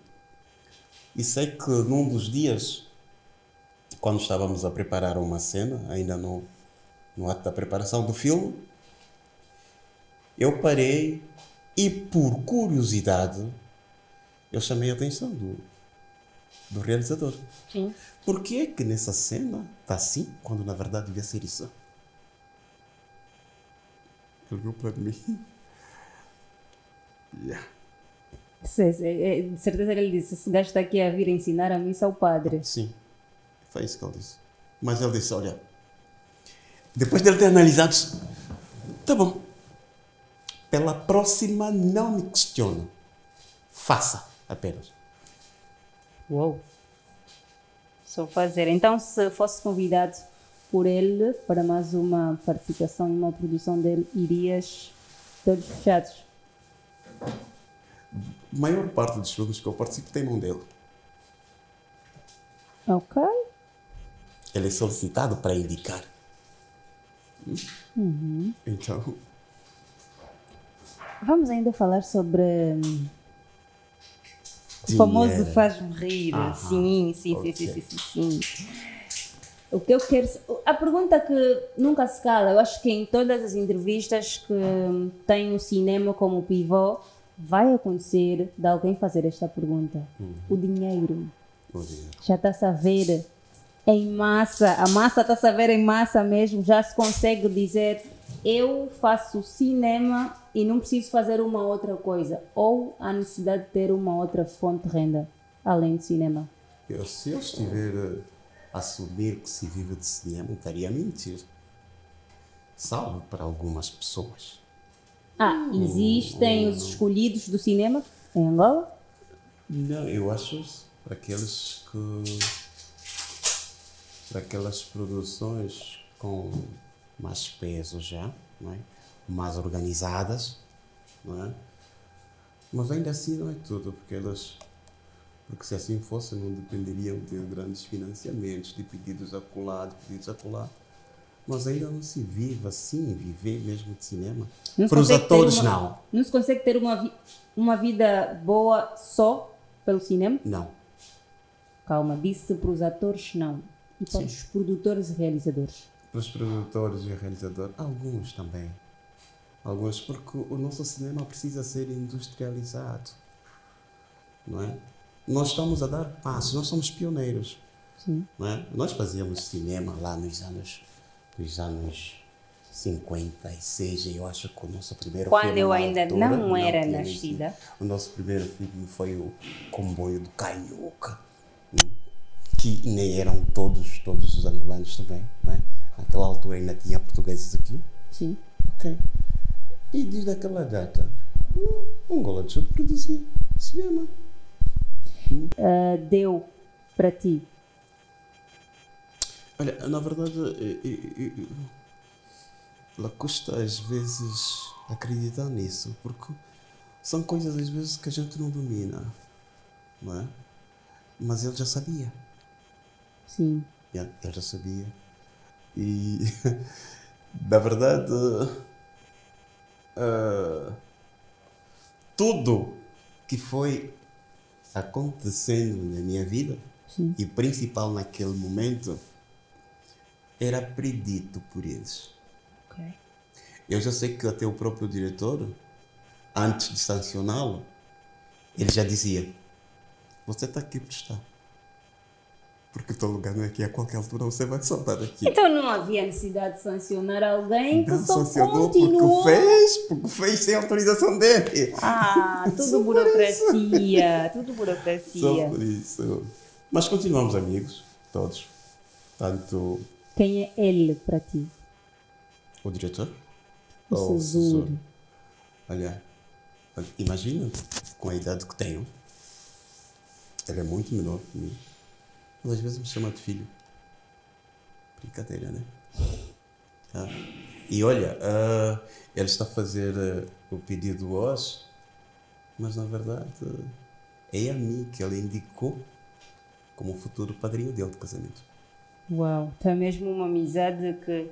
E sei que num dos dias, quando estávamos a preparar uma cena, ainda no ato da preparação do filme, eu parei e, por curiosidade, eu chamei a atenção do realizador. Sim. Por que é que nessa cena está assim, quando na verdade devia ser isso? Ele viu para mim. Yeah. De certeza que ele disse: esse gajo está aqui a vir ensinar a missa ao padre. Sim, foi isso que ele disse. Mas ele disse, olha, depois dele ter analisado, tá bom, pela próxima não me questiona. Faça apenas. Uou! Só fazer. Então, se fosse convidado por ele para mais uma participação em uma produção dele, irias todos fechados? A maior parte dos filmes que eu participo tem mão dele. Ok. Ele é solicitado para indicar. Então, Vamos ainda falar sobre o dinheiro. famoso faz-me rir. Aham, Sim. ok. O que eu quero... A pergunta que nunca se cala, eu acho que em todas as entrevistas que têm o cinema como pivô, vai acontecer de alguém fazer esta pergunta. O dinheiro. O dinheiro. Já está-se a ver em massa, a massa está-se a ver em massa mesmo, já se consegue dizer: eu faço cinema e não preciso fazer uma outra coisa, ou há necessidade de ter uma outra fonte de renda, além de cinema. Se eu estiver a assumir que se vive de cinema, estaria a mentir. Salvo para algumas pessoas. Existem os escolhidos do cinema em Angola? Não, eu acho para aqueles que... para aquelas produções com mais peso já, não é? Mais organizadas, não é? Mas ainda assim não é tudo, porque se assim fosse não dependeriam de grandes financiamentos, de pedidos acolá, de pedidos acolá. Mas ainda não se vive assim, viver mesmo de cinema. Para os atores, não. Não se consegue ter uma vida boa só pelo cinema? Não. Calma, disse para os atores, não. E para os produtores e realizadores? Para os produtores e realizadores, alguns também. Alguns, porque o nosso cinema precisa ser industrializado. Não é? Nós estamos a dar passos, nós somos pioneiros. Sim. Não é? Nós fazíamos cinema lá nos anos 56, eu acho que o nosso primeiro filme... Quando eu ainda altura, não era tinha nascida. isso. O nosso primeiro filme foi o Comboio do Canhoca, que nem eram todos os angolanos também, não é? Naquela altura ainda tinha portugueses aqui. Sim. Ok. E desde aquela data, Angola deixou de produzir cinema. Deu para ti? Olha, na verdade, ela custa às vezes acreditar nisso, porque são coisas às vezes que a gente não domina, não é? Mas ele já sabia. Sim. Ele já sabia. E, na verdade, tudo que foi acontecendo na minha vida, Sim. e principal naquele momento, era predito por eles. Ok. Eu já sei que até o próprio diretor, antes de sancioná-lo, ele já dizia: você está aqui por estar. Porque o teu lugar não é aqui, a qualquer altura você vai soltar aqui. Então não havia necessidade de sancionar alguém que Não só sancionou continuou. porque fez sem autorização dele. Tudo burocracia. Tudo Só burocracia. por isso. Mas continuamos amigos, todos. Tanto Quem é ele para ti? o diretor O ou Cesuro. assessor. Olha, imagina com a idade que tenho. Ele é muito menor que mim. Mas às vezes me chama de filho. Brincadeira, né? E olha, ele está a fazer o pedido hoje, mas na verdade é a mim que ele indicou como futuro padrinho dele de casamento. Uau, tá mesmo uma amizade que,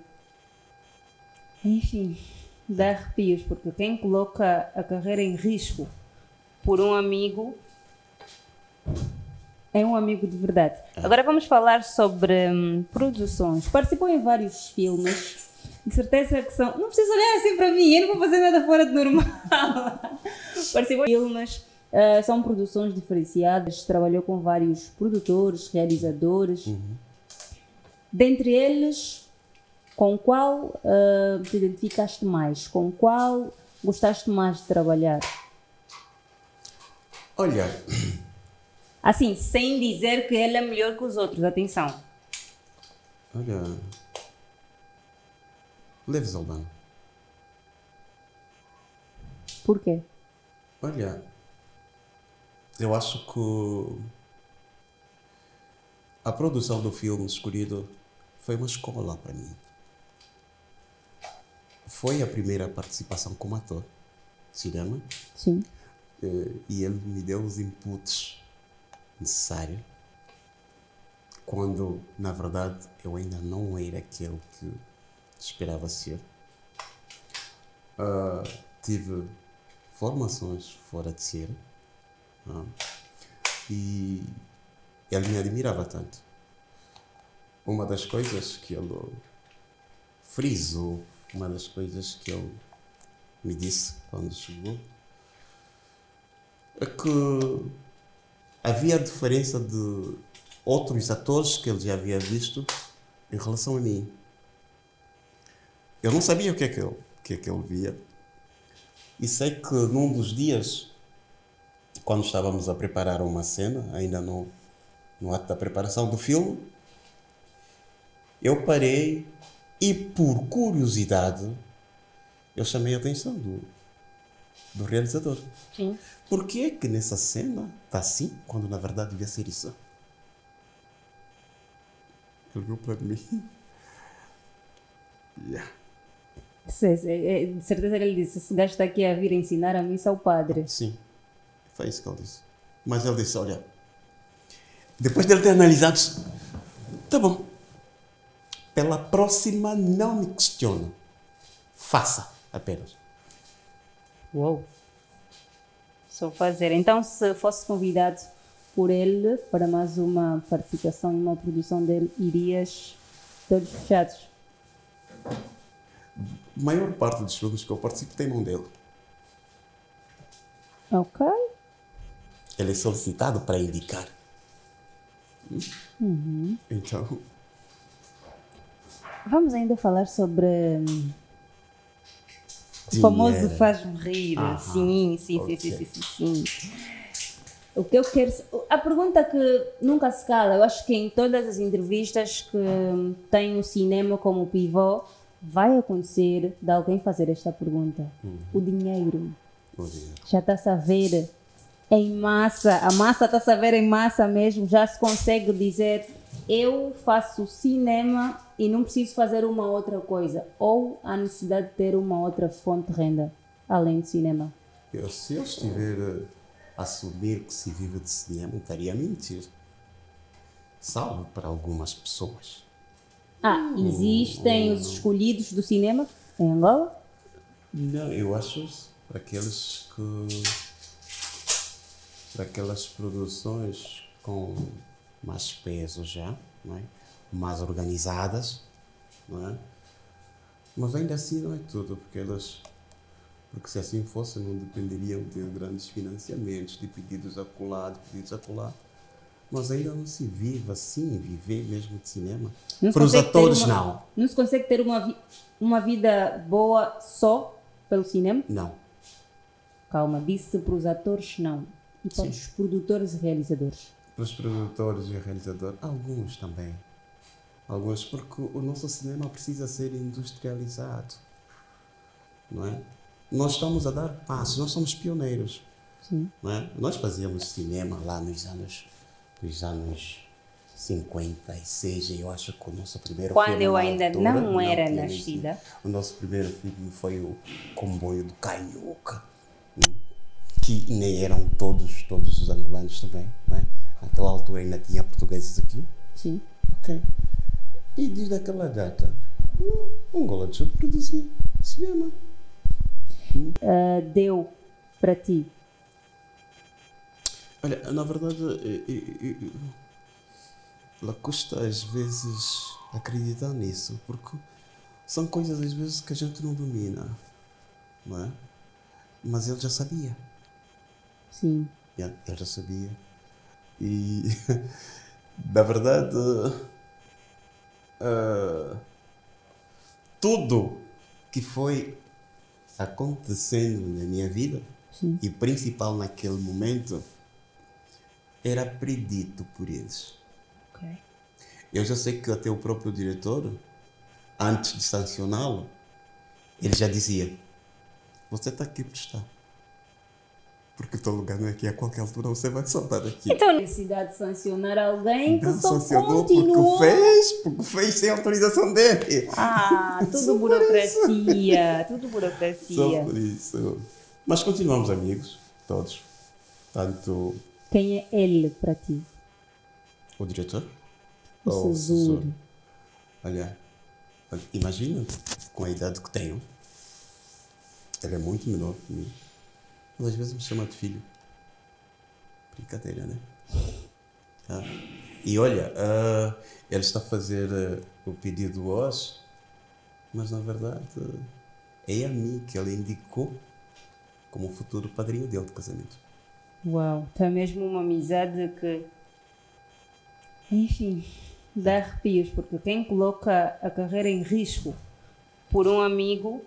enfim, dá arrepios, porque quem coloca a carreira em risco por um amigo é um amigo de verdade. Agora vamos falar sobre produções. Participou em vários filmes, de certeza que são... Não precisa olhar assim para mim, eu não vou fazer nada fora de normal. Participou em filmes, são produções diferenciadas, trabalhou com vários produtores, realizadores. Dentre eles, com qual te identificaste mais? Com qual gostaste mais de trabalhar? Olha, Assim, sem dizer que ele é melhor que os outros, atenção. olha, Leves Albano. Por quê? Olha, eu acho que a produção do filme escolhido foi uma escola para mim. Foi a primeira participação como ator de cinema Sim. e ele me deu os inputs necessários quando, na verdade, eu ainda não era aquele que esperava ser. Tive formações fora de série e ele me admirava tanto. Uma das coisas que ele frisou, uma das coisas que ele me disse quando chegou, é que havia diferença de outros atores que ele já havia visto em relação a mim. Eu não sabia o que é que ele via. E sei que num dos dias, quando estávamos a preparar uma cena, ainda no ato da preparação do filme, eu parei e, por curiosidade, eu chamei a atenção do realizador. Sim. Por que é que nessa cena está assim, quando na verdade devia ser isso? Ele viu para mim. Yeah. De certeza ele disse, esse gajo está aqui a vir ensinar a missa ao padre. Sim, foi isso que ele disse. Mas ele disse, olha, depois dele ter analisado, tá bom, pela próxima não me questione, faça apenas. Uou! Só fazer. Então, se fosse convidado por ele para mais uma participação em uma produção dele, irias todos fechados? A maior parte dos filmes que eu participo tem mão dele. Ok. Ele é solicitado para indicar. Então, Vamos ainda falar sobre o famoso dinheiro. faz-me rir. Sim, ok. sim. O que eu quero... A pergunta que nunca se cala, eu acho que em todas as entrevistas que têm o cinema como pivô, vai acontecer de alguém fazer esta pergunta. O dinheiro. O dinheiro. Já está-se a ver em massa, a massa está-se a ver em massa mesmo, já se consegue dizer, eu faço cinema e não preciso fazer uma outra coisa, ou há necessidade de ter uma outra fonte de renda, além de cinema. Se eu estiver a assumir que se vive de cinema, estaria a mentir. Salvo para algumas pessoas. Existem os escolhidos do cinema em Angola? Não, eu acho para aquelas produções com mais peso já, não é? Mais organizadas, não é? Mas ainda assim não é tudo, porque se assim fosse não dependeriam de grandes financiamentos, de pedidos acolá, de pedidos acolá. Mas ainda não se vive assim, viver mesmo de cinema. Não se Para os consegue ter atores, uma- não. Não se consegue ter uma vida boa só pelo cinema? Não. Calma, disse para os atores não. E para os produtores e realizadores? Para os produtores e realizadores, alguns também. Alguns, porque o nosso cinema precisa ser industrializado. Não é? Nós estamos a dar passos, nós somos pioneiros. Sim. Não é? Nós fazíamos cinema lá nos anos 56, e eu acho que o nosso primeiro Quando filme eu na ainda altura, não era tinha nascida. isso. O nosso primeiro filme foi o Comboio do Canhuca, que nem eram todos os angolanos também, não é? Naquela altura ainda tinha portugueses aqui. Sim. Ok. E desde aquela data, Angola deixou de produzir cinema. Deu para ti? Olha, na verdade, ela custa às vezes acreditar nisso, porque são coisas às vezes que a gente não domina, não é? Mas ele já sabia. Sim. Yeah, ele já sabia. E, na verdade, tudo que foi acontecendo na minha vida, e principal naquele momento, era predito por eles. Ok. Eu já sei que até o próprio diretor, antes de sancioná-lo, ele já dizia: você está aqui por estar. Porque o teu lugar não é aqui, a qualquer altura você vai soltar daqui. Então, a necessidade de sancionar alguém que Não só sancionou continuou. porque fez sem autorização dele. Ah, tudo Só por burocracia. Tudo Só burocracia. por isso. Mas continuamos amigos, todos. Tanto Quem é ele para ti? o diretor, O ou Cesur. Olha, imagina com a idade que tenho. Ele é muito menor que mim. Mas às vezes me chama de filho. Brincadeira, né? Ah. E olha, ele está a fazer o pedido hoje, mas na verdade é a mim que ele indicou como o futuro padrinho dele de casamento. Uau, então é mesmo uma amizade que, enfim, dá arrepios, porque quem coloca a carreira em risco por um amigo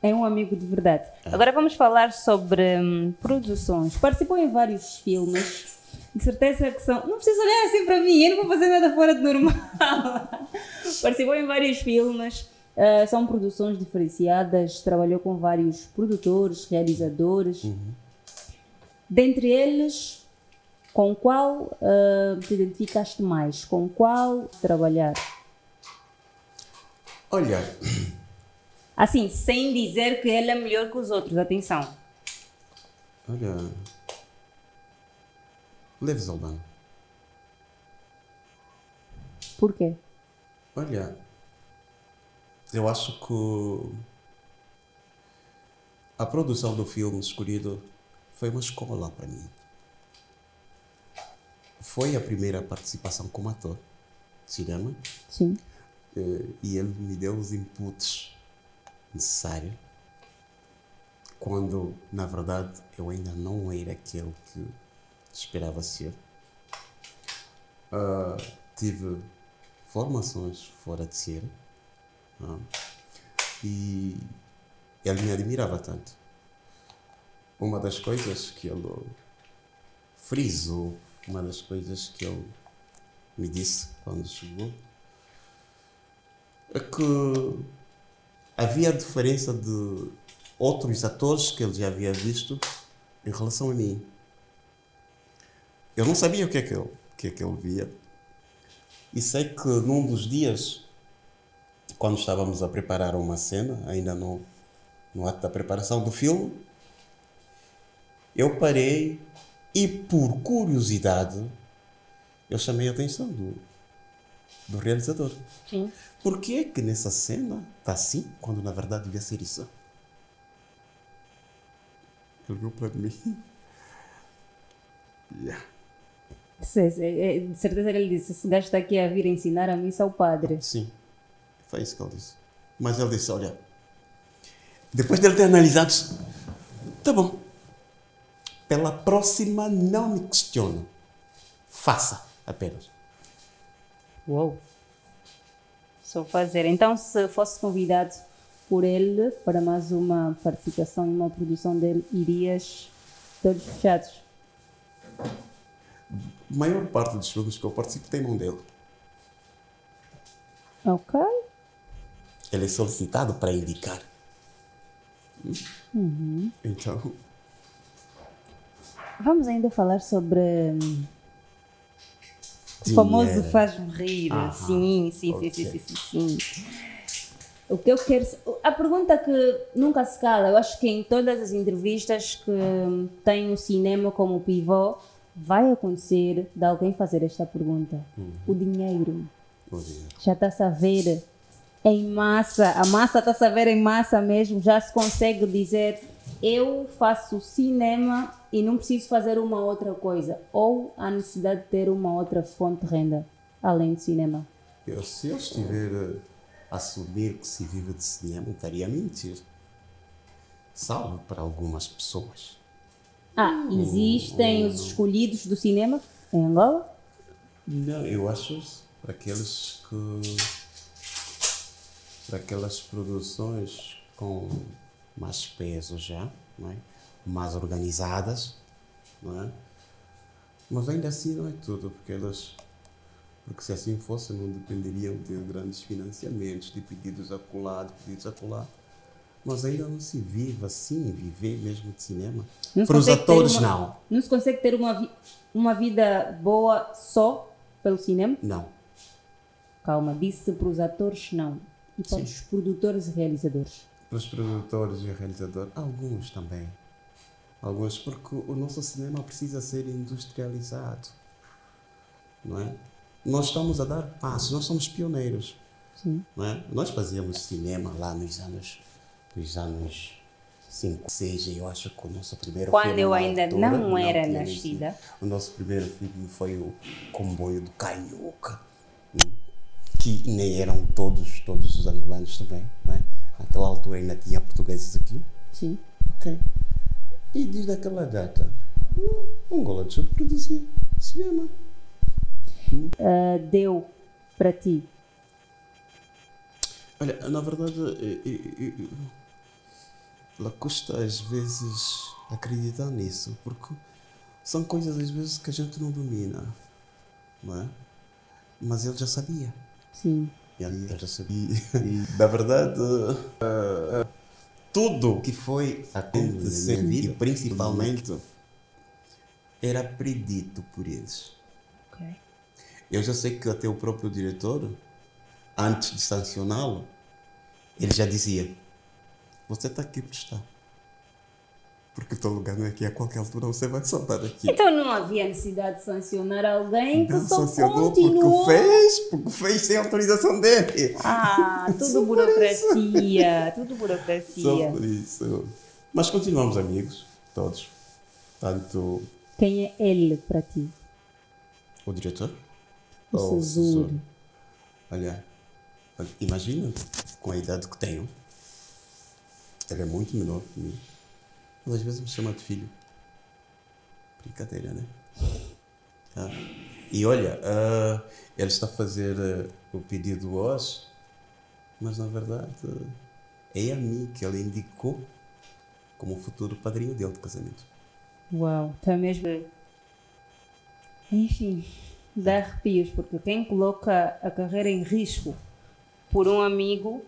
é um amigo de verdade. Agora vamos falar sobre produções. Participou em vários filmes, de certeza que são... Não precisa olhar assim para mim, eu não vou fazer nada fora de normal. Participou em vários filmes, são produções diferenciadas, trabalhou com vários produtores, realizadores. Dentre eles, com qual te identificaste mais? Com qual trabalhar? Olha, Assim, sem dizer que ele é melhor que os outros, atenção. Leves Albano. Por quê? Olha, eu acho que a produção do filme escolhido foi uma escola para mim. Foi a primeira participação como ator de cinema. Sim. E ele me deu os inputs necessários quando, na verdade, eu ainda não era aquele que esperava ser. Tive formações fora de série e ele me admirava tanto. Uma das coisas que ele frisou, uma das coisas que ele me disse quando chegou, é que havia diferença de outros atores que ele já havia visto em relação a mim. Eu não sabia o que é que ele via. E sei que num dos dias, quando estávamos a preparar uma cena, ainda no ato da preparação do filme, eu parei e, por curiosidade, eu chamei a atenção do realizador. Sim. Por que é que nessa cena está assim, quando na verdade devia ser isso? Ele viu para mim. Yeah. De certeza ele disse, esse gajo está aqui a vir ensinar a missa ao padre. Sim, foi isso que ele disse. Mas ele disse, olha, depois dele ter analisado, tá bom, pela próxima não me questione, faça apenas. Uou. Só fazer. Então, se fosse convidado por ele para mais uma participação em uma produção dele, irias de olhos fechados? A maior parte dos filmes que eu participo tem mão dele. Ok. Ele é solicitado para indicar. Então, Vamos ainda falar sobre o dinheiro. famoso faz-me rir. Sim. Ok. O que eu quero... A pergunta que nunca se cala, eu acho que em todas as entrevistas que têm o cinema como pivô, vai acontecer de alguém fazer esta pergunta. O dinheiro. O dinheiro. Já está-se a ver em massa, a massa está-se a ver em massa mesmo, já se consegue dizer, eu faço cinema e não preciso fazer uma outra coisa, ou há necessidade de ter uma outra fonte de renda, além de cinema. Se eu estiver a assumir que se vive de cinema, estaria a mentir. Salvo para algumas pessoas. Existem os escolhidos do cinema em Angola? Não, eu acho para aqueles que daquelas produções com mais peso já, não é? Mais organizadas, não é? Mas ainda assim não é tudo, porque se assim fosse não dependeriam de grandes financiamentos, de pedidos acolá, de pedidos acolá. Mas ainda não se vive assim, viver mesmo de cinema. Para os atores, não. Não se consegue ter uma vida boa só pelo cinema? Não. Calma, disse para os atores, não. E para os produtores e realizadores? Para os produtores e realizadores, alguns também. Alguns, porque o nosso cinema precisa ser industrializado. Não é? Nós estamos a dar passos, nós somos pioneiros. Sim. Não é? Nós fazíamos cinema lá nos anos 5, 6, eu acho que o nosso primeiro filme... Quando eu ainda não era nascida. O nosso primeiro filme foi o Comboio do Canhoca, que nem eram todos os angolanos também, não é? Naquela altura ainda tinha portugueses aqui. Sim. Ok. E desde aquela data, Angola deixou de produzir cinema. Deu para ti? Olha, na verdade, ela custa às vezes acreditar nisso, porque são coisas às vezes que a gente não domina, não é? Mas ele já sabia. Sim. Ele já sabia. E, na verdade, tudo que foi acontecendo, e principalmente, era predito por eles. Ok. Eu já sei que até o próprio diretor, antes de sancioná-lo, ele já dizia: você está aqui por estar. Porque o teu lugar não é aqui, a qualquer altura você vai saltar daqui. Então não havia necessidade de sancionar alguém que não só sancionou continuou... porque fez sem autorização dele. Tudo burocracia, tudo burocracia. Só por isso. Mas continuamos amigos, todos. Tanto... Quem é ele para ti? O diretor? O Cesuro. Olha, imagina, com a idade que tenho, ele é muito menor que mim. Mas às vezes me chama de filho. Brincadeira, né? E olha, ele está a fazer o pedido hoje, mas na verdade é a mim que ele indicou como o futuro padrinho dele de casamento. Uau, está mesmo... Enfim, dá arrepios, porque quem coloca a carreira em risco por um amigo...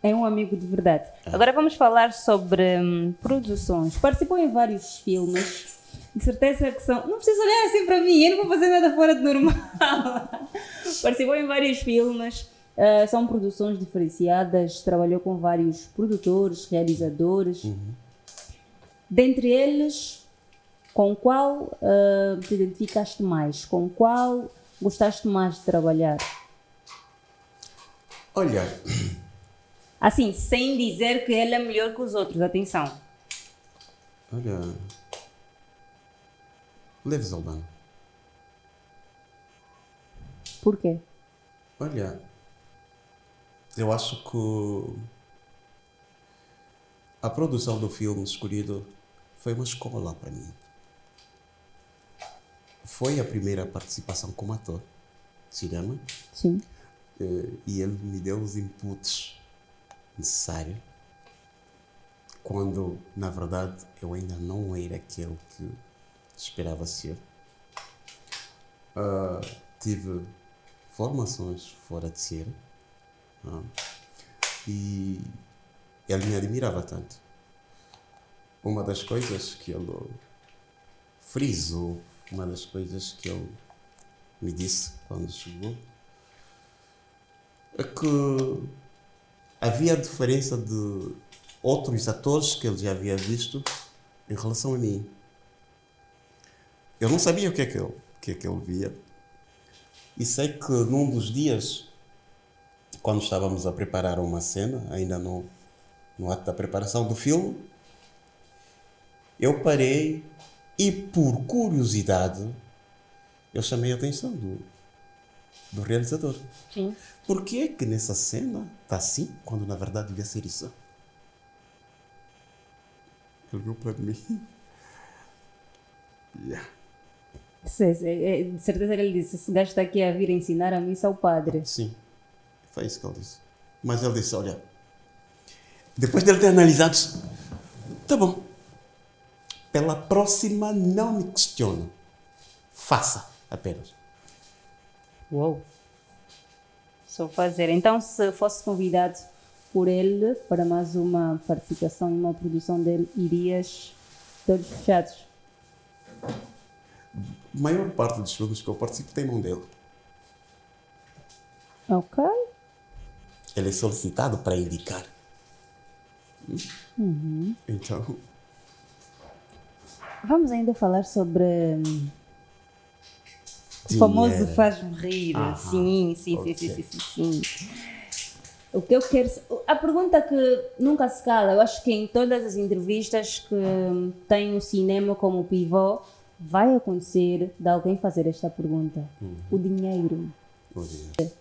é um amigo de verdade. Agora vamos falar sobre produções. Participou em vários filmes. De certeza que são... Não precisa olhar assim para mim, eu não vou fazer nada fora de normal. Participou em vários filmes. São produções diferenciadas. Trabalhou com vários produtores, realizadores. Dentre eles, com qual te identificaste mais? Com qual gostaste mais de trabalhar? Olha... Assim, sem dizer que ele é melhor que os outros, atenção. Olha... Leves Albano. Por quê? Olha... Eu acho que... a produção do filme escolhido foi uma escola para mim. Foi a primeira participação como ator de cinema. Sim. E ele me deu os inputs necessário quando na verdade eu ainda não era aquele que esperava ser. Tive formações fora de ser e ele me admirava tanto. Uma das coisas que ele frisou, uma das coisas que ele me disse quando chegou é que havia diferença de outros atores que ele já havia visto em relação a mim. Eu não sabia o que é que ele via. E sei que num dos dias, quando estávamos a preparar uma cena, ainda no ato da preparação do filme, eu parei e, por curiosidade, eu chamei a atenção do realizador. Sim. Por que é que nessa cena está assim, quando na verdade devia ser isso? Ele viu para mim. De certeza ele disse: esse gajo está aqui a vir ensinar a missa ao padre. Sim. Foi isso que ele disse. Mas ele disse, olha, depois dele ter analisado, tá bom. Pela próxima não me questione. Faça apenas. Uou! Só fazer. Então, se fosse convidado por ele para mais uma participação em uma produção dele, irias todos fechados? A maior parte dos filmes que eu participo tem mão dele. Ok. Ele é solicitado para indicar. Então, Vamos ainda falar sobre o dinheiro. famoso faz-me rir. Aham. Sim, sim, Ok. sim, sim, sim, sim, sim. O que eu quero... A pergunta que nunca se cala, eu acho que em todas as entrevistas que têm o cinema como pivô, vai acontecer de alguém fazer esta pergunta. O dinheiro. O dinheiro.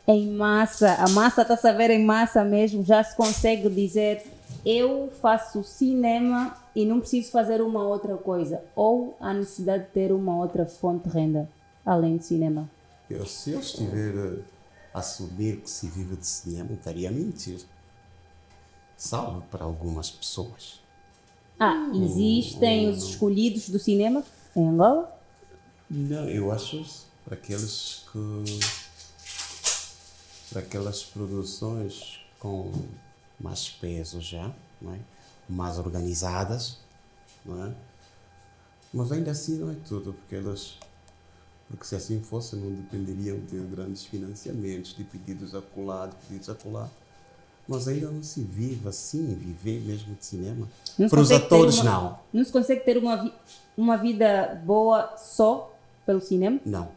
Em massa, a massa está a saber em massa mesmo, já se consegue dizer eu faço cinema e não preciso fazer uma outra coisa, ou há necessidade de ter uma outra fonte de renda, além de cinema. Se eu estiver a assumir que se vive de cinema, estaria a mentir. Salvo para algumas pessoas. Existem os escolhidos do cinema em Angola? Não, eu acho para aquelas produções com mais peso já, não é? Mais organizadas, não é? Mas ainda assim não é tudo, porque se assim fosse não dependeriam de grandes financiamentos, de pedidos acolá, de pedidos acolá. Mas ainda não se vive assim, viver mesmo de cinema. Não se Para os consegue ter atores, uma- não. Não se consegue ter uma vida boa só pelo cinema? Não.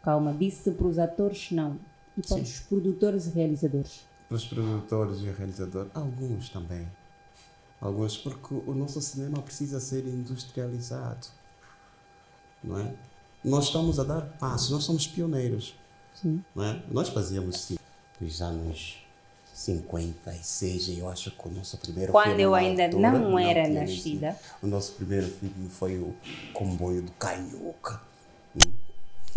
Calma, disse para os atores não. E para os produtores e realizadores? Para os produtores e realizadores, alguns também. Alguns, porque o nosso cinema precisa ser industrializado. Não é? Nós estamos a dar passos, nós somos pioneiros. Sim. Não é? Nós fazíamos sim, dos anos 56, eu acho que o nosso primeiro Quando filme eu na ainda altura, não era tinha nascida. nem- O nosso primeiro filme foi o Comboio do Canhoca,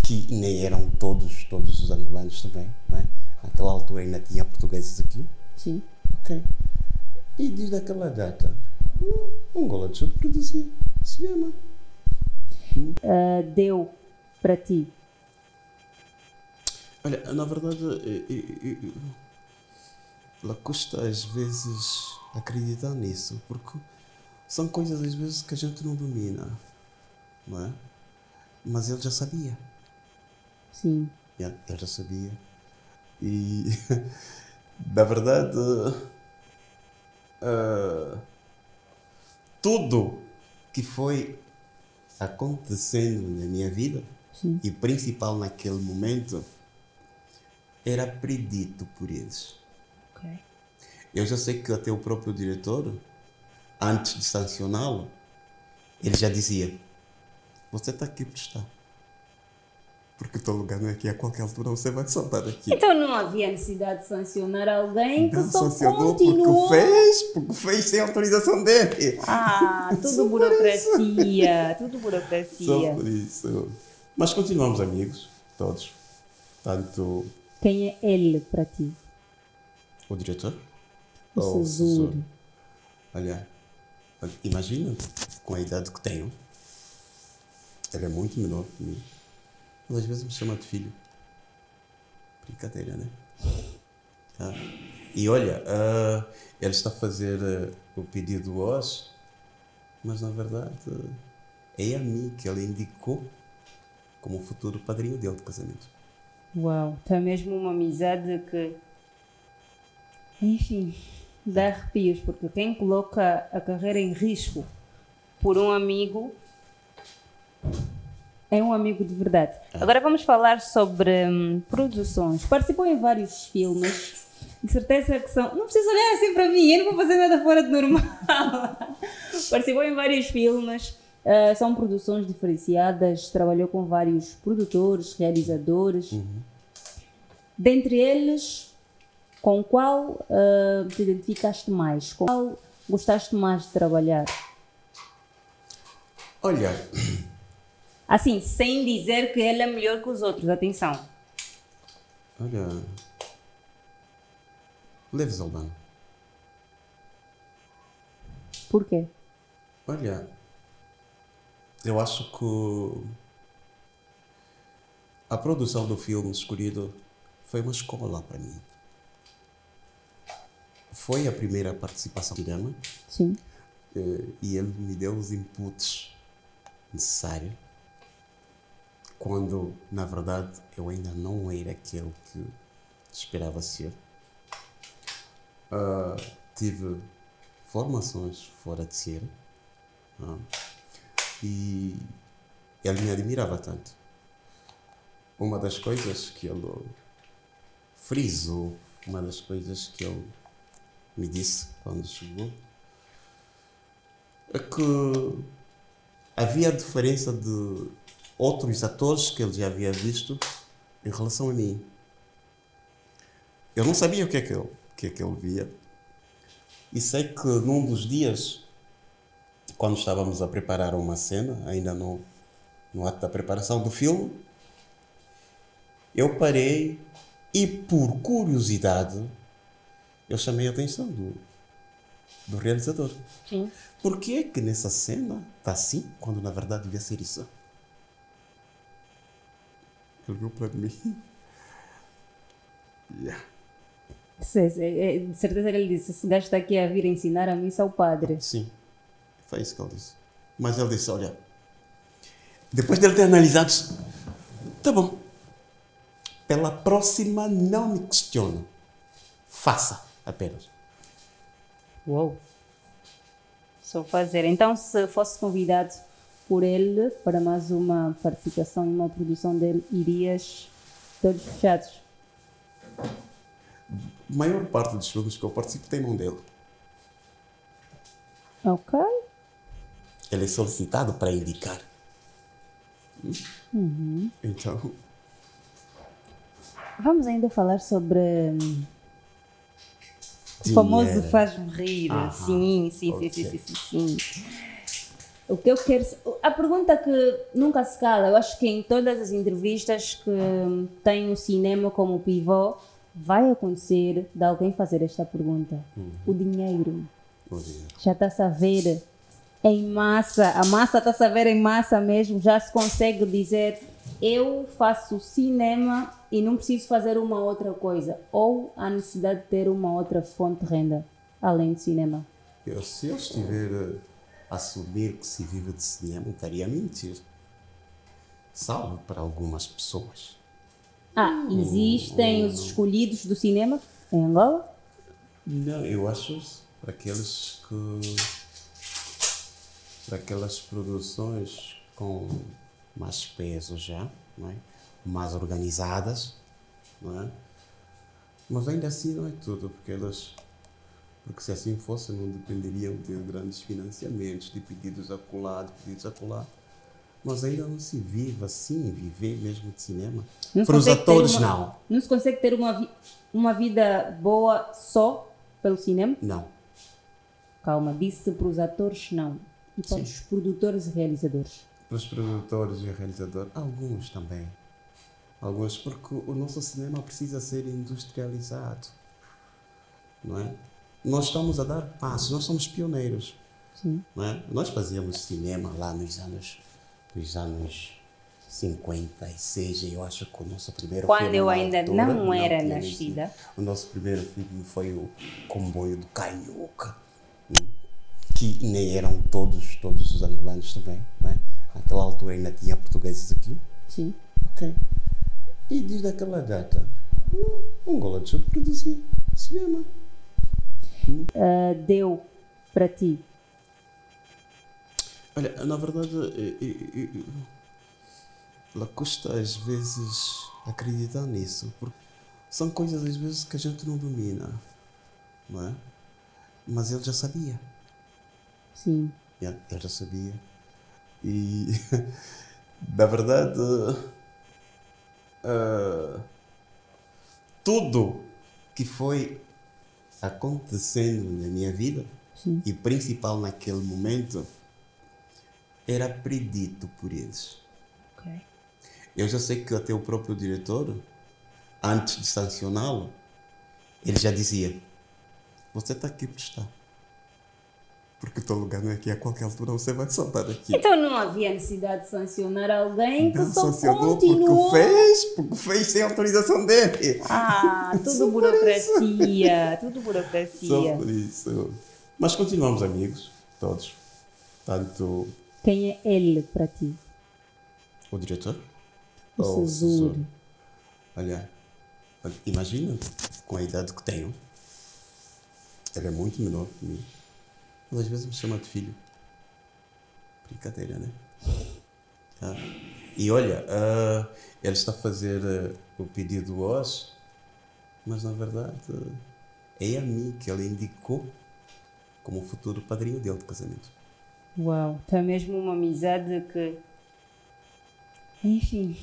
que nem eram todos os angolanos também, não é? Naquela altura ainda tinha portugueses aqui. Sim. Ok. E desde aquela data, Angola deixou de produzir cinema. Deu para ti? Olha, na verdade, ela custa às vezes acreditar nisso, porque são coisas às vezes que a gente não domina, não é? Mas ele já sabia. Sim. Ele já sabia. E, na verdade, tudo que foi acontecendo na minha vida, Sim. e principal naquele momento, era predito por eles. Ok. Eu já sei que até o próprio diretor, antes de sancioná-lo, ele já dizia: você está aqui por estar. Porque o teu lugar não é aqui, a qualquer altura você vai saltar aqui. Então não havia necessidade de sancionar alguém que Não só sancionou continuou. porque fez sem autorização dele. Tudo Só por burocracia. Tudo Só burocracia. por isso. Mas continuamos amigos, todos. Tanto Quem é ele para ti? o diretor O ou Cesur. Olha, imagina com a idade que tenho. Ele é muito menor que mim. Mas às vezes me chama de filho. Brincadeira, né? Tá? E olha, ele está a fazer o pedido hoje, mas na verdade é a mim que ele indicou como futuro padrinho dele de casamento. Uau, então é mesmo uma amizade que, enfim, dá arrepios, porque quem coloca a carreira em risco por um amigo é um amigo de verdade. Agora vamos falar sobre produções. Participou em vários filmes, de certeza que são... Não precisa olhar assim para mim, eu não vou fazer nada fora de normal. Participou em vários filmes, são produções diferenciadas, trabalhou com vários produtores, realizadores. Dentre eles, com qual te identificaste mais? Com qual gostaste mais de trabalhar? Olha, Assim, sem dizer que ele é melhor que os outros, atenção. olha, Leves Albano. Por quê? Olha, eu acho que a produção do filme escolhido foi uma escola para mim. Foi a primeira participação no cinema Sim. e ele me deu os inputs necessários quando, na verdade, eu ainda não era aquele que esperava ser. Tive formações fora de série e ele me admirava tanto. Uma das coisas que ele frisou, uma das coisas que ele me disse quando chegou, é que havia diferença de outros atores que ele já havia visto em relação a mim. Eu não sabia o que é que ele via. E sei que num dos dias, quando estávamos a preparar uma cena, ainda no ato da preparação do filme, eu parei e, por curiosidade, eu chamei a atenção do realizador. Sim. Por que é que nessa cena está assim, quando na verdade devia ser isso? Ele viu para mim. Yeah. De certeza ele disse, esse gajo está aqui a vir ensinar a missa ao padre. Sim, foi isso que ele disse. Mas ele disse, olha, depois dele ter analisado, tá bom, pela próxima não me questione, faça apenas. Uou! Só fazer. Então, se fosse convidado por ele para mais uma participação em uma produção dele, irias todos fechados? A maior parte dos filmes que eu participo tem mão dele. Ok. Ele é solicitado para indicar. Então, Vamos ainda falar sobre o dinheiro. famoso faz-me rir. Aham, Sim. ok. O que eu quero... A pergunta que nunca se cala, eu acho que em todas as entrevistas que têm o cinema como pivô, vai acontecer de alguém fazer esta pergunta. O dinheiro. O dinheiro. Já está-se a ver em massa, a massa está-se a ver em massa mesmo, já se consegue dizer eu faço cinema e não preciso fazer uma outra coisa, ou há necessidade de ter uma outra fonte de renda, além de cinema. Se eu estiver a assumir que se vive de cinema, estaria a mentir. Salvo para algumas pessoas. Existem os escolhidos do cinema em Angola? Não, eu acho para aquelas produções com mais peso já, não é? Mais organizadas, não é? Mas ainda assim não é tudo, porque se assim fosse não dependeriam de grandes financiamentos, de pedidos acolá, mas ainda não se vive assim, viver mesmo de cinema. Para os atores não. Não se consegue ter uma vida boa só pelo cinema? Não. Calma, disse para os atores não. E para os produtores e realizadores? Para os produtores e realizadores, alguns também. Alguns, porque o nosso cinema precisa ser industrializado. Não é? Nós estamos a dar passos, nós somos pioneiros. Sim. Não é? Nós fazíamos cinema lá nos anos 56, e eu acho que o nosso primeiro filme... Quando eu ainda altura, não era tinha nascida. existido. O nosso primeiro filme foi o Comboio do Canhoca, que nem eram todos os angolanos também, não é? Naquela altura ainda tinha portugueses aqui. Sim. Ok. E desde aquela data, Angola deixou de produzir cinema. Deu para ti? Olha, na verdade, ela custa às vezes acreditar nisso, porque são coisas às vezes que a gente não domina, não é? Mas ele já sabia. Sim. Ele já sabia. E, na verdade, tudo que foi acontecendo na minha vida, Sim. e principal naquele momento, era predito por eles. Ok. Eu já sei que até o próprio diretor, antes de sancioná-lo, ele já dizia, você está aqui por estar. Porque o teu lugar não é aqui, a qualquer altura você vai saltar daqui. Então não havia necessidade de sancionar alguém que Não só sancionou continuou. porque fez sem autorização dele. Ah, tudo Só por burocracia, tudo Só burocracia. por isso. Mas continuamos amigos, todos. Tanto Quem é ele para ti? o diretor O ou o Cesur. assessor. Olha, imagina, com a idade que tenho, ele é muito menor que mim. Ele às vezes me chama de filho. Brincadeira, né? Tá? E olha, ele está a fazer o pedido hoje, mas na verdade é a mim que ele indicou como o futuro padrinho dele de casamento. Uau, tá mesmo uma amizade que, enfim,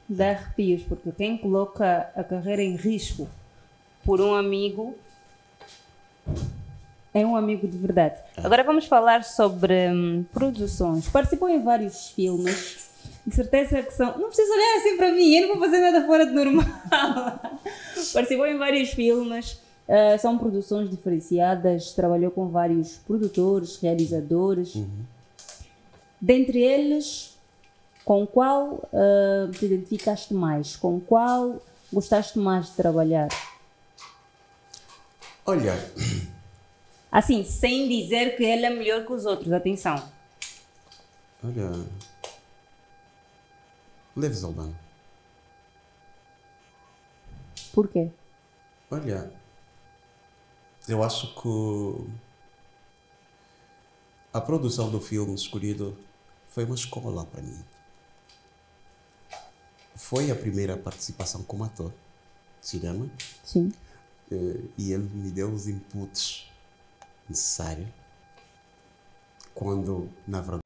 dá arrepios, porque quem coloca a carreira em risco por um amigo é um amigo de verdade. Agora vamos falar sobre produções. Participou em vários filmes. De certeza que são... Não precisa olhar assim para mim, eu não vou fazer nada fora de normal. Participou em vários filmes. São produções diferenciadas. Trabalhou com vários produtores, realizadores. Dentre eles, com qual te identificaste mais? Com qual gostaste mais de trabalhar? Olha, Assim, sem dizer que ele é melhor que os outros, atenção. Leves Albano. Por quê? Olha, eu acho que a produção do filme escolhido foi uma escola para mim. Foi a primeira participação como ator de cinema. Sim. E ele me deu os inputs necessários quando, na verdade,